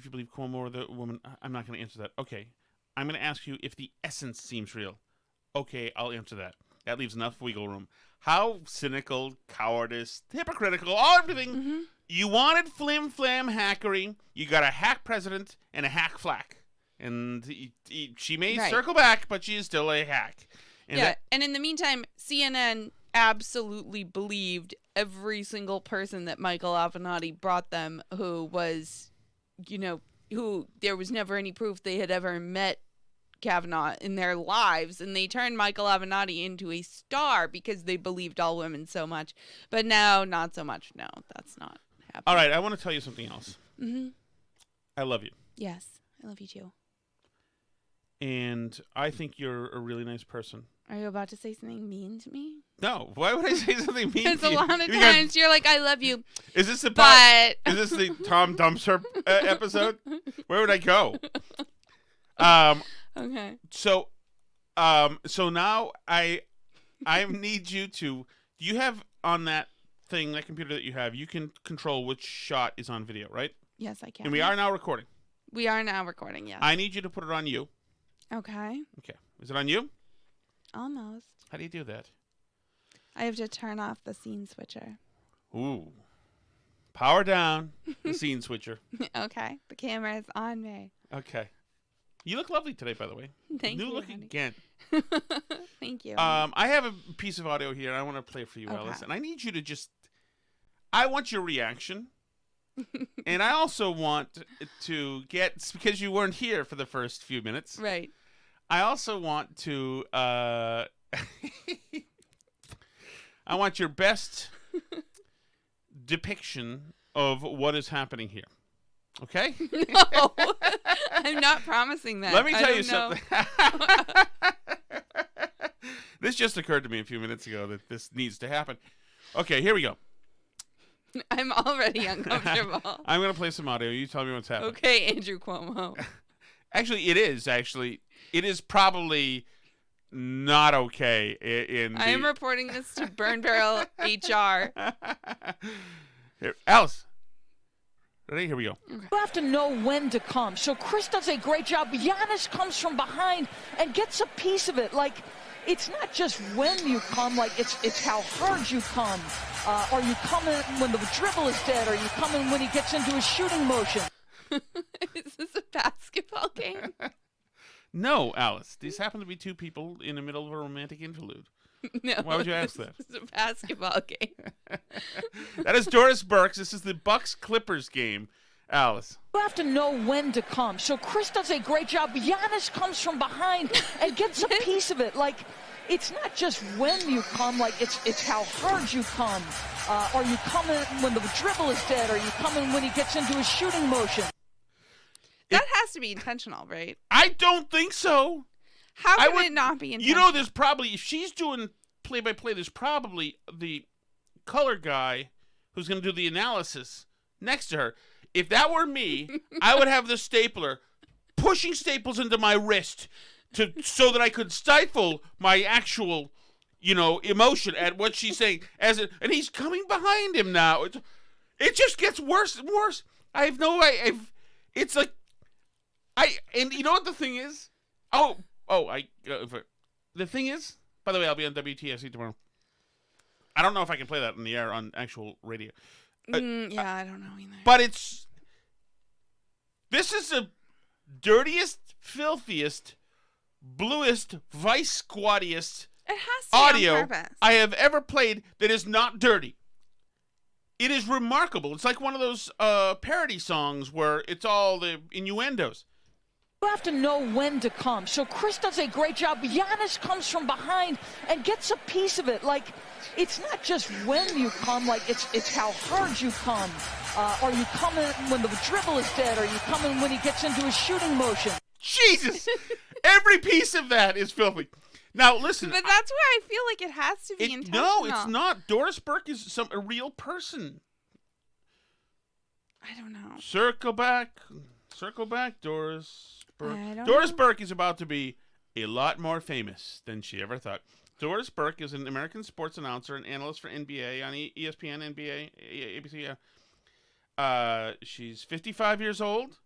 you believe Cuomo or the woman. I'm not going to answer that. Okay. I'm going to ask you if the essence seems real. Okay, I'll answer that. That leaves enough wiggle room. How cynical, cowardice, hypocritical, everything. Mm-hmm. You wanted flim-flam hackery. You got a hack president and a hack flack. And she may circle back, but she is still a hack. And and in the meantime, CNN absolutely believed every single person that Michael Avenatti brought them who was, who there was never any proof they had ever met Kavanaugh in their lives, and they turned Michael Avenatti into a star because they believed all women so much. But now, not so much. No, that's not happening. All right, I want to tell you something else. Mm-hmm. I love you. Yes, I love you too. And I think you're a really nice person. Are you about to say something mean to me? No. Why would I say something mean to you? Because a lot of times you're like, I love you. Is this the Tom Dumpster episode? Where would I go? Okay. So now I need you to. Do you have on that thing, that computer that you have? You can control which shot is on video, right? Yes, I can. And we are now recording. We are now recording. Yes. I need you to put it on you. Okay. Okay. Is it on you? Almost. How do you do that? I have to turn off the scene switcher. Ooh. Power down the scene switcher. Okay. The camera is on me. Okay. You look lovely today, by the way. Thank you. New look again. Thank you. I have a piece of audio here. I want to play it for you, Alice. And I need you to I want your reaction. And I also want to get, because you weren't here for the first few minutes. Right. I also want to I want your best depiction of what is happening here. Okay? No, I'm not promising that. Let me tell you know. something. This just occurred to me a few minutes ago that this needs to happen. Okay, here we go. I'm already uncomfortable. I'm going to play some audio. You tell me what's happening. Okay, Andrew Cuomo. Actually, it is. It is probably not okay. I am reporting this to Burn Barrel HR. Here, Alice. Ready? Here we go. You have to know when to come. So Chris does a great job. Giannis comes from behind and gets a piece of it. Like, it's not just when you come, like it's how hard you come. Are you coming when the dribble is dead? Are you coming when he gets into his shooting motion? Is this a basketball game? No, Alice. These happen to be two people in the middle of a romantic interlude. No. Why would you ask that? This is a basketball game. That is Doris Burks. This is the Bucks-Clippers game. Alice. You have to know when to come. So Chris does a great job. Giannis comes from behind and gets a piece of it. Like, it's not just when you come, like it's how hard you come. Are you coming when the dribble is dead? Are you coming when he gets into his shooting motion? That has to be intentional, right? I don't think so. How can it not be intentional? You know, there's probably, if she's doing play-by-play, there's probably the color guy who's going to do the analysis next to her. If that were me, I would have the stapler pushing staples into my wrist so that I could stifle my actual, emotion at what she's saying. And he's coming behind him now. It just gets worse and worse. I have no way. It's like, and you know what the thing is? The thing is, by the way, I'll be on WTSC tomorrow. I don't know if I can play that in the air on actual radio. Yeah, I don't know either. But this is the dirtiest, filthiest, bluest, vice squattiest it has to audio be on purpose. I have ever played that is not dirty. It is remarkable. It's like one of those parody songs where it's all the innuendos. You have to know when to come. So Chris does a great job. Giannis comes from behind and gets a piece of it. Like, it's not just when you come, like it's how hard you come. Are you coming when the dribble is dead? Are you coming when he gets into his shooting motion? Jesus! Every piece of that is filthy. Now, listen. But that's where I feel like it has to be intentional. No, it's not. Doris Burke is a real person. I don't know. Circle back, Doris Burke. Doris Burke is about to be a lot more famous than she ever thought. Doris Burke is an American sports announcer and analyst for NBA on ESPN, NBA, ABC. She's 55 years old.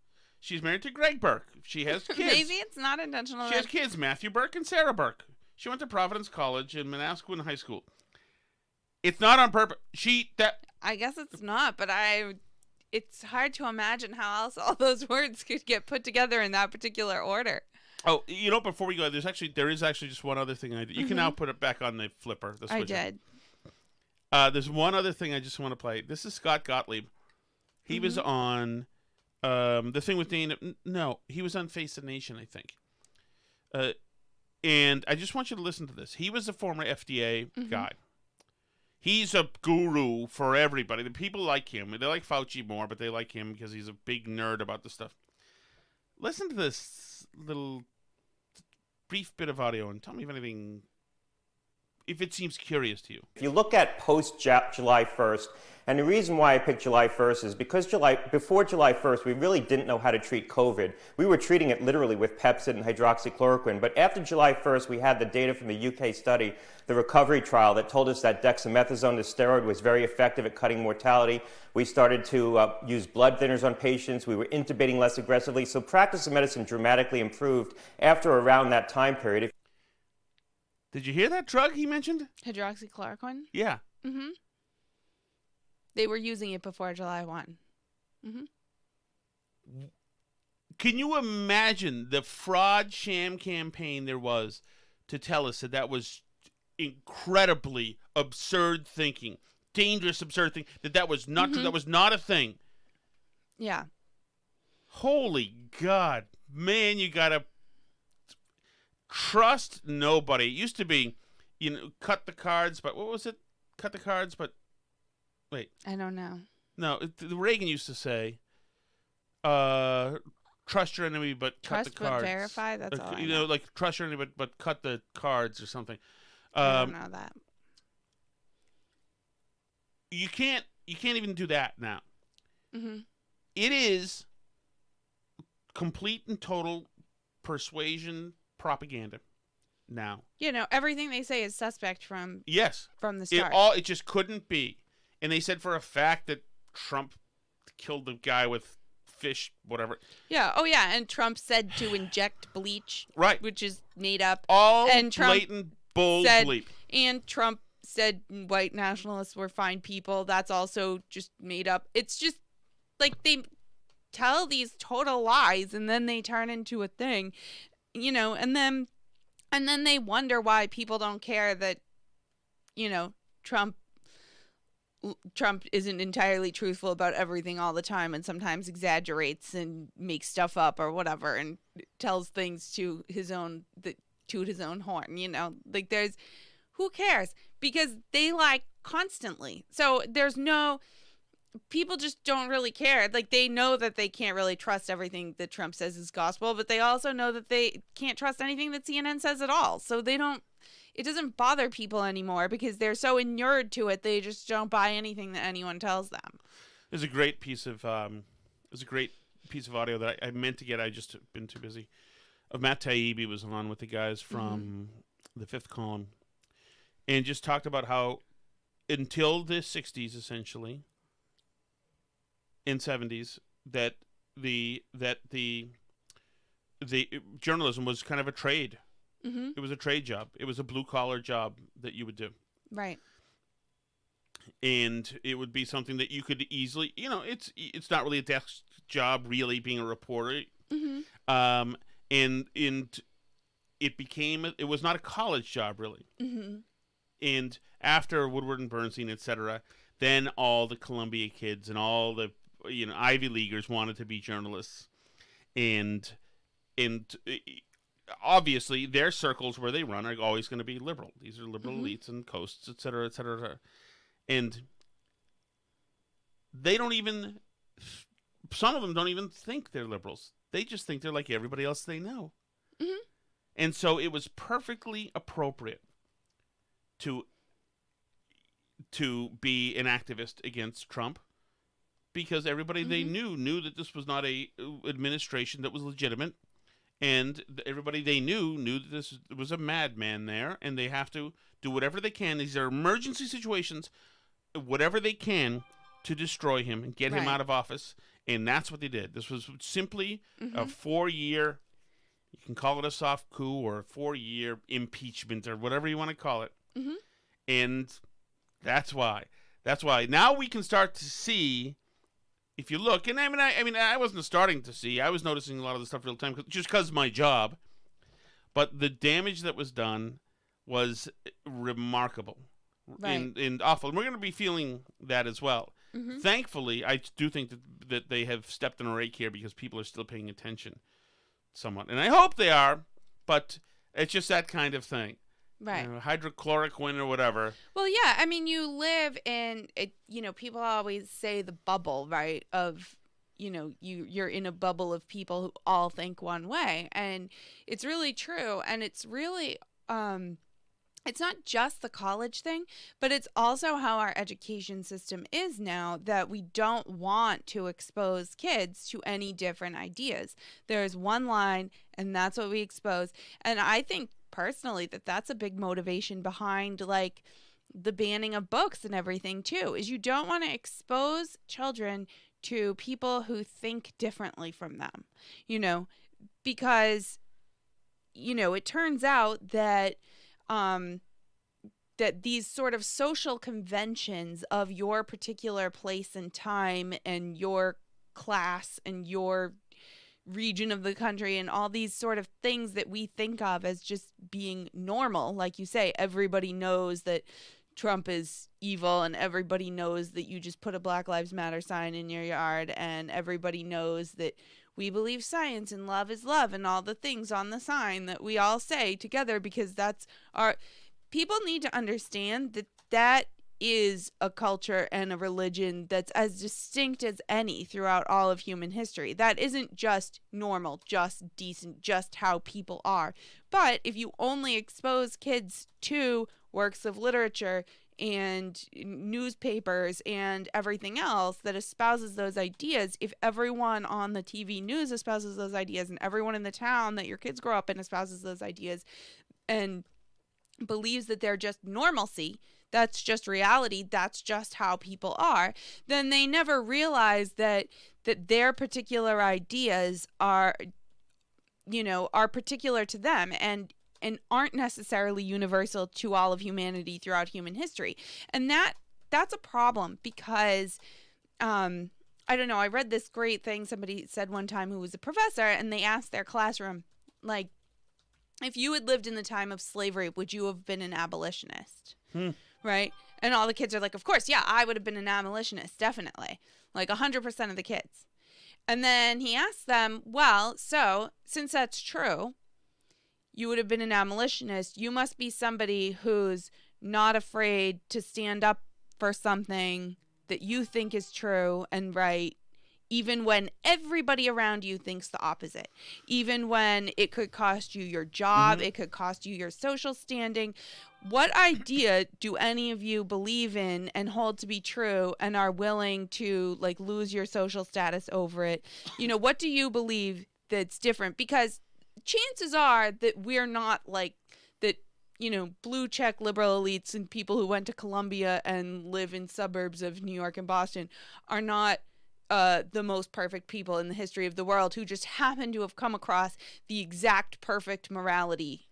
She's married to Greg Burke. She has kids. Maybe it's not intentional. She has kids, Matthew Burke and Sarah Burke. She went to Providence College and Manasquan High School. It's not on purpose. I guess it's not, but it's hard to imagine how else all those words could get put together in that particular order. Oh, before we go, there is actually just one other thing I did. You can now put it back on the flipper. The switcher. I did. There's one other thing I just want to play. This is Scott Gottlieb. He was on the thing with Dana. No, he was on Face the Nation, I think. And I just want you to listen to this. He was a former FDA guy. He's a guru for everybody. The people like him. They like Fauci more, but they like him because he's a big nerd about this stuff. Listen to this little brief bit of audio and tell me if it seems curious to you. If you look at post-July 1st, and the reason why I picked July 1st is because before July 1st, we really didn't know how to treat COVID. We were treating it literally with Pepsid and hydroxychloroquine. But after July 1st, we had the data from the UK study, the recovery trial, that told us that dexamethasone, the steroid, was very effective at cutting mortality. We started to use blood thinners on patients. We were intubating less aggressively. So practice of medicine dramatically improved after around that time period. Did you hear that drug he mentioned? Hydroxychloroquine? Yeah. Mm-hmm. They were using it before July 1. Mm-hmm. Can you imagine the fraud sham campaign there was to tell us that was incredibly absurd thinking, dangerous absurd thinking, that was not that was not a thing? Yeah. Holy God, man, you gotta trust nobody. It used to be, cut the cards, but what was it? cut the cards, but wait. I don't know. No, Reagan used to say, trust your enemy, but cut the Trust cards. but verify. That's all. I You know. know, like trust your enemy, but cut the cards or something. I don't know that. You can't even do that now. Mm-hmm. It is complete and total persuasion propaganda now. You know, everything they say is suspect from Yes. the start. It just couldn't be. And they said for a fact that Trump killed the guy with fish, whatever. Yeah. Oh, yeah. And Trump said to inject bleach, Right. which is made up. All and Trump blatant bull said, bleep. And Trump said white nationalists were fine people. That's also just made up. It's just like they tell these total lies and then they turn into a thing, you know, and then they wonder why people don't care that, you know, Trump isn't entirely truthful about everything all the time and sometimes exaggerates and makes stuff up or whatever and tells things to his own horn, you know, like who cares? Because they lie constantly. So people just don't really care. Like they know that they can't really trust everything that Trump says is gospel, but they also know that they can't trust anything that CNN says at all. So it doesn't bother people anymore because they're so inured to it. They just don't buy anything that anyone tells them. There's a great piece of audio that I meant to get. I just been too busy. Of Matt Taibbi was on with the guys from the Fifth Column, and just talked about how until the 60s, essentially, in 70s, that the journalism was kind of a trade. Mm-hmm. It was a trade job. It was a blue collar job that you would do. Right. And it would be something that you could easily, you know, it's not really a desk job, really, being a reporter. Mm-hmm. And it was not a college job, really. Mm-hmm. And after Woodward and Bernstein, etc., then all the Columbia kids and all the, you know, Ivy Leaguers wanted to be journalists, and obviously their circles where they run are always going to be liberal. These are liberal elites and coasts, etc., etc., and they don't even. Some of them don't even think they're liberals. They just think they're like everybody else they know. Mm-hmm. And so it was perfectly appropriate to be an activist against Trump, because everybody they knew that this was not a administration that was legitimate, and everybody they knew that this was a madman there, and they have to do whatever they can. These are emergency situations, whatever they can to destroy him and get him out of office, and that's what they did. This was simply a 4-year, you can call it a soft coup or a 4-year impeachment or whatever you want to call it. Mm-hmm. And that's why. Now we can start to see, if you look, and I mean, I wasn't starting to see. I was noticing a lot of the stuff real time, just because of my job. But the damage that was done was remarkable, and awful. And we're going to be feeling that as well. Mm-hmm. Thankfully, I do think that they have stepped on a rake here because people are still paying attention somewhat. And I hope they are, but it's just that kind of thing. Right. Hydrochloroquine or whatever. Well, yeah. I mean, you live in it. You know, people always say the bubble, right? Of, you know, you're in a bubble of people who all think one way, and it's really true. And it's really, it's not just the college thing, but it's also how our education system is now, that we don't want to expose kids to any different ideas. There's one line, and that's what we expose. And I think personally that's a big motivation behind like the banning of books and everything too, is you don't want to expose children to people who think differently from them, you know, because, you know, it turns out that that these sort of social conventions of your particular place and time and your class and your region of the country and all these sort of things that we think of as just being normal, like you say, everybody knows that Trump is evil, and everybody knows that you just put a Black Lives Matter sign in your yard, and everybody knows that we believe science and love is love and all the things on the sign that we all say together, because that's our... People need to understand that is a culture and a religion that's as distinct as any throughout all of human history. That isn't just normal, just decent, just how people are. But if you only expose kids to works of literature and newspapers and everything else that espouses those ideas, if everyone on the TV news espouses those ideas and everyone in the town that your kids grow up in espouses those ideas and believes that they're just normalcy, that's just reality, that's just how people are, then they never realize that their particular ideas are particular to them and aren't necessarily universal to all of humanity throughout human history. And that's a problem because I don't know, I read this great thing somebody said one time who was a professor, and they asked their classroom, like, if you had lived in the time of slavery, would you have been an abolitionist? Right? And all the kids are like, of course, yeah, I would have been an abolitionist, definitely. Like 100% of the kids. And then he asked them, well, so since that's true, you would have been an abolitionist. You must be somebody who's not afraid to stand up for something that you think is true and right, even when everybody around you thinks the opposite, even when it could cost you your job, it could cost you your social standing. What idea do any of you believe in and hold to be true and are willing to like lose your social status over it? You know, what do you believe that's different? Because chances are that we're not like that, you know, blue check liberal elites and people who went to Columbia and live in suburbs of New York and Boston are not the most perfect people in the history of the world who just happen to have come across the exact perfect morality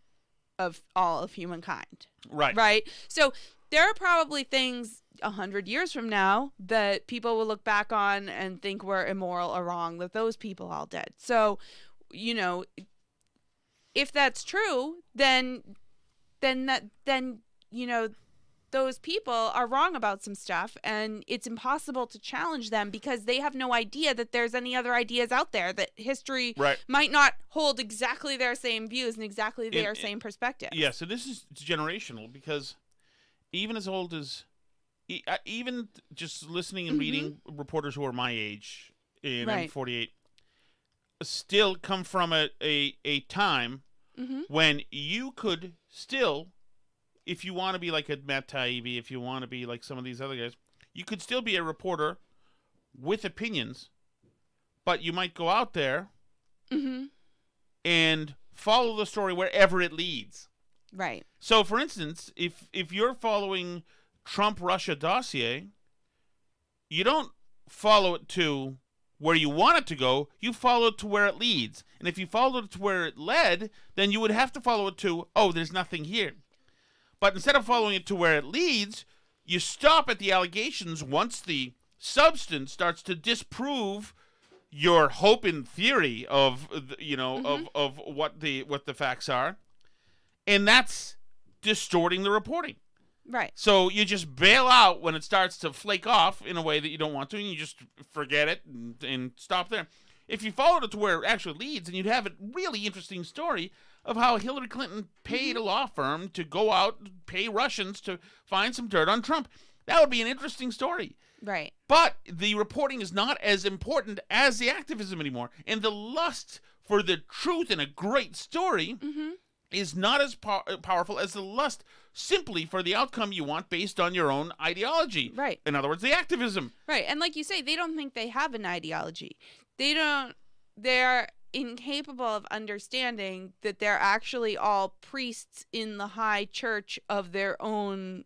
of all of humankind. Right. Right? So there are probably things 100 years from now that people will look back on and think were immoral or wrong that those people all did. So, you know, if that's true, then you know, those people are wrong about some stuff, and it's impossible to challenge them because they have no idea that there's any other ideas out there, that history might not hold exactly their same views and exactly their same perspectives. Yeah, so this is generational because even as old as, even just listening and reading reporters who are my age, and I'm 48, still come from a time when you could still, if you want to be like a Matt Taibbi, if you want to be like some of these other guys, you could still be a reporter with opinions, but you might go out there and follow the story wherever it leads. Right. So, for instance, if you're following Trump-Russia dossier, you don't follow it to where you want it to go, you follow it to where it leads. And if you followed it to where it led, then you would have to follow it to, oh, there's nothing here. But instead of following it to where it leads, you stop at the allegations once the substance starts to disprove your hope in theory of, you know, of what the facts are, and that's distorting the reporting. Right. So you just bail out when it starts to flake off in a way that you don't want to, and you just forget it and stop there. If you followed it to where it actually leads, and you'd have a really interesting story of how Hillary Clinton paid a law firm to go out and pay Russians to find some dirt on Trump. That would be an interesting story. Right. But the reporting is not as important as the activism anymore. And the lust for the truth in a great story is not as powerful as the lust simply for the outcome you want based on your own ideology. Right. In other words, the activism. Right. And like you say, they don't think they have an ideology. They're incapable of understanding that they're actually all priests in the high church of their own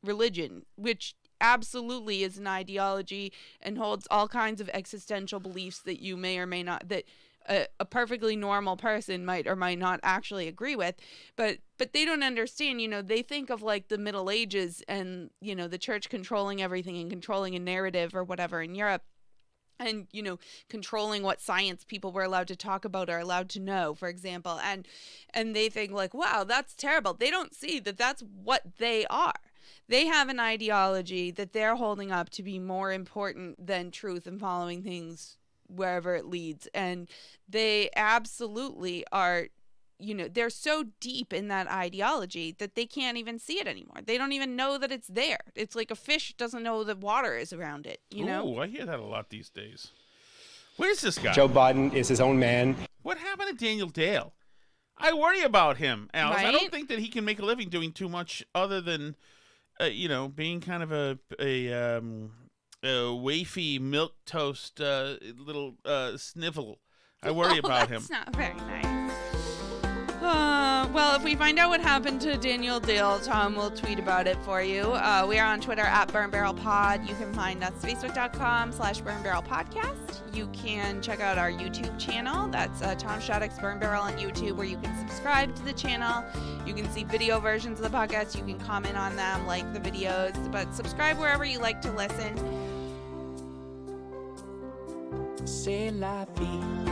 religion, which absolutely is an ideology and holds all kinds of existential beliefs that you may or may not, that a perfectly normal person might or might not actually agree with, but they don't understand, you know, they think of like the Middle Ages and, you know, the church controlling everything and controlling a narrative or whatever in Europe. And, you know, controlling what science people were allowed to talk about or allowed to know, for example. And they think like, wow, that's terrible. They don't see that that's what they are. They have an ideology that they're holding up to be more important than truth and following things wherever it leads. And they absolutely are they're so deep in that ideology that they can't even see it anymore. They don't even know that it's there. It's like a fish doesn't know that water is around it, Ooh, I hear that a lot these days. Where's this guy? Joe Biden is his own man. What happened to Daniel Dale? I worry about him, Alice. Right? I don't think that he can make a living doing too much other than, being kind of a wafy milquetoast little snivel. I worry about him. That's not very nice. Well, if we find out what happened to Daniel Dale, Tom will tweet about it for you. We are on Twitter at BurnBarrelPod. You can find us Facebook.com/BurnBarrelPodcast. You can check out our YouTube channel. That's Tom Shattuck's Burn Barrel on YouTube, where you can subscribe to the channel. You can see video versions of the podcast. You can comment on them, like the videos, but subscribe wherever you like to listen. C'est la vie.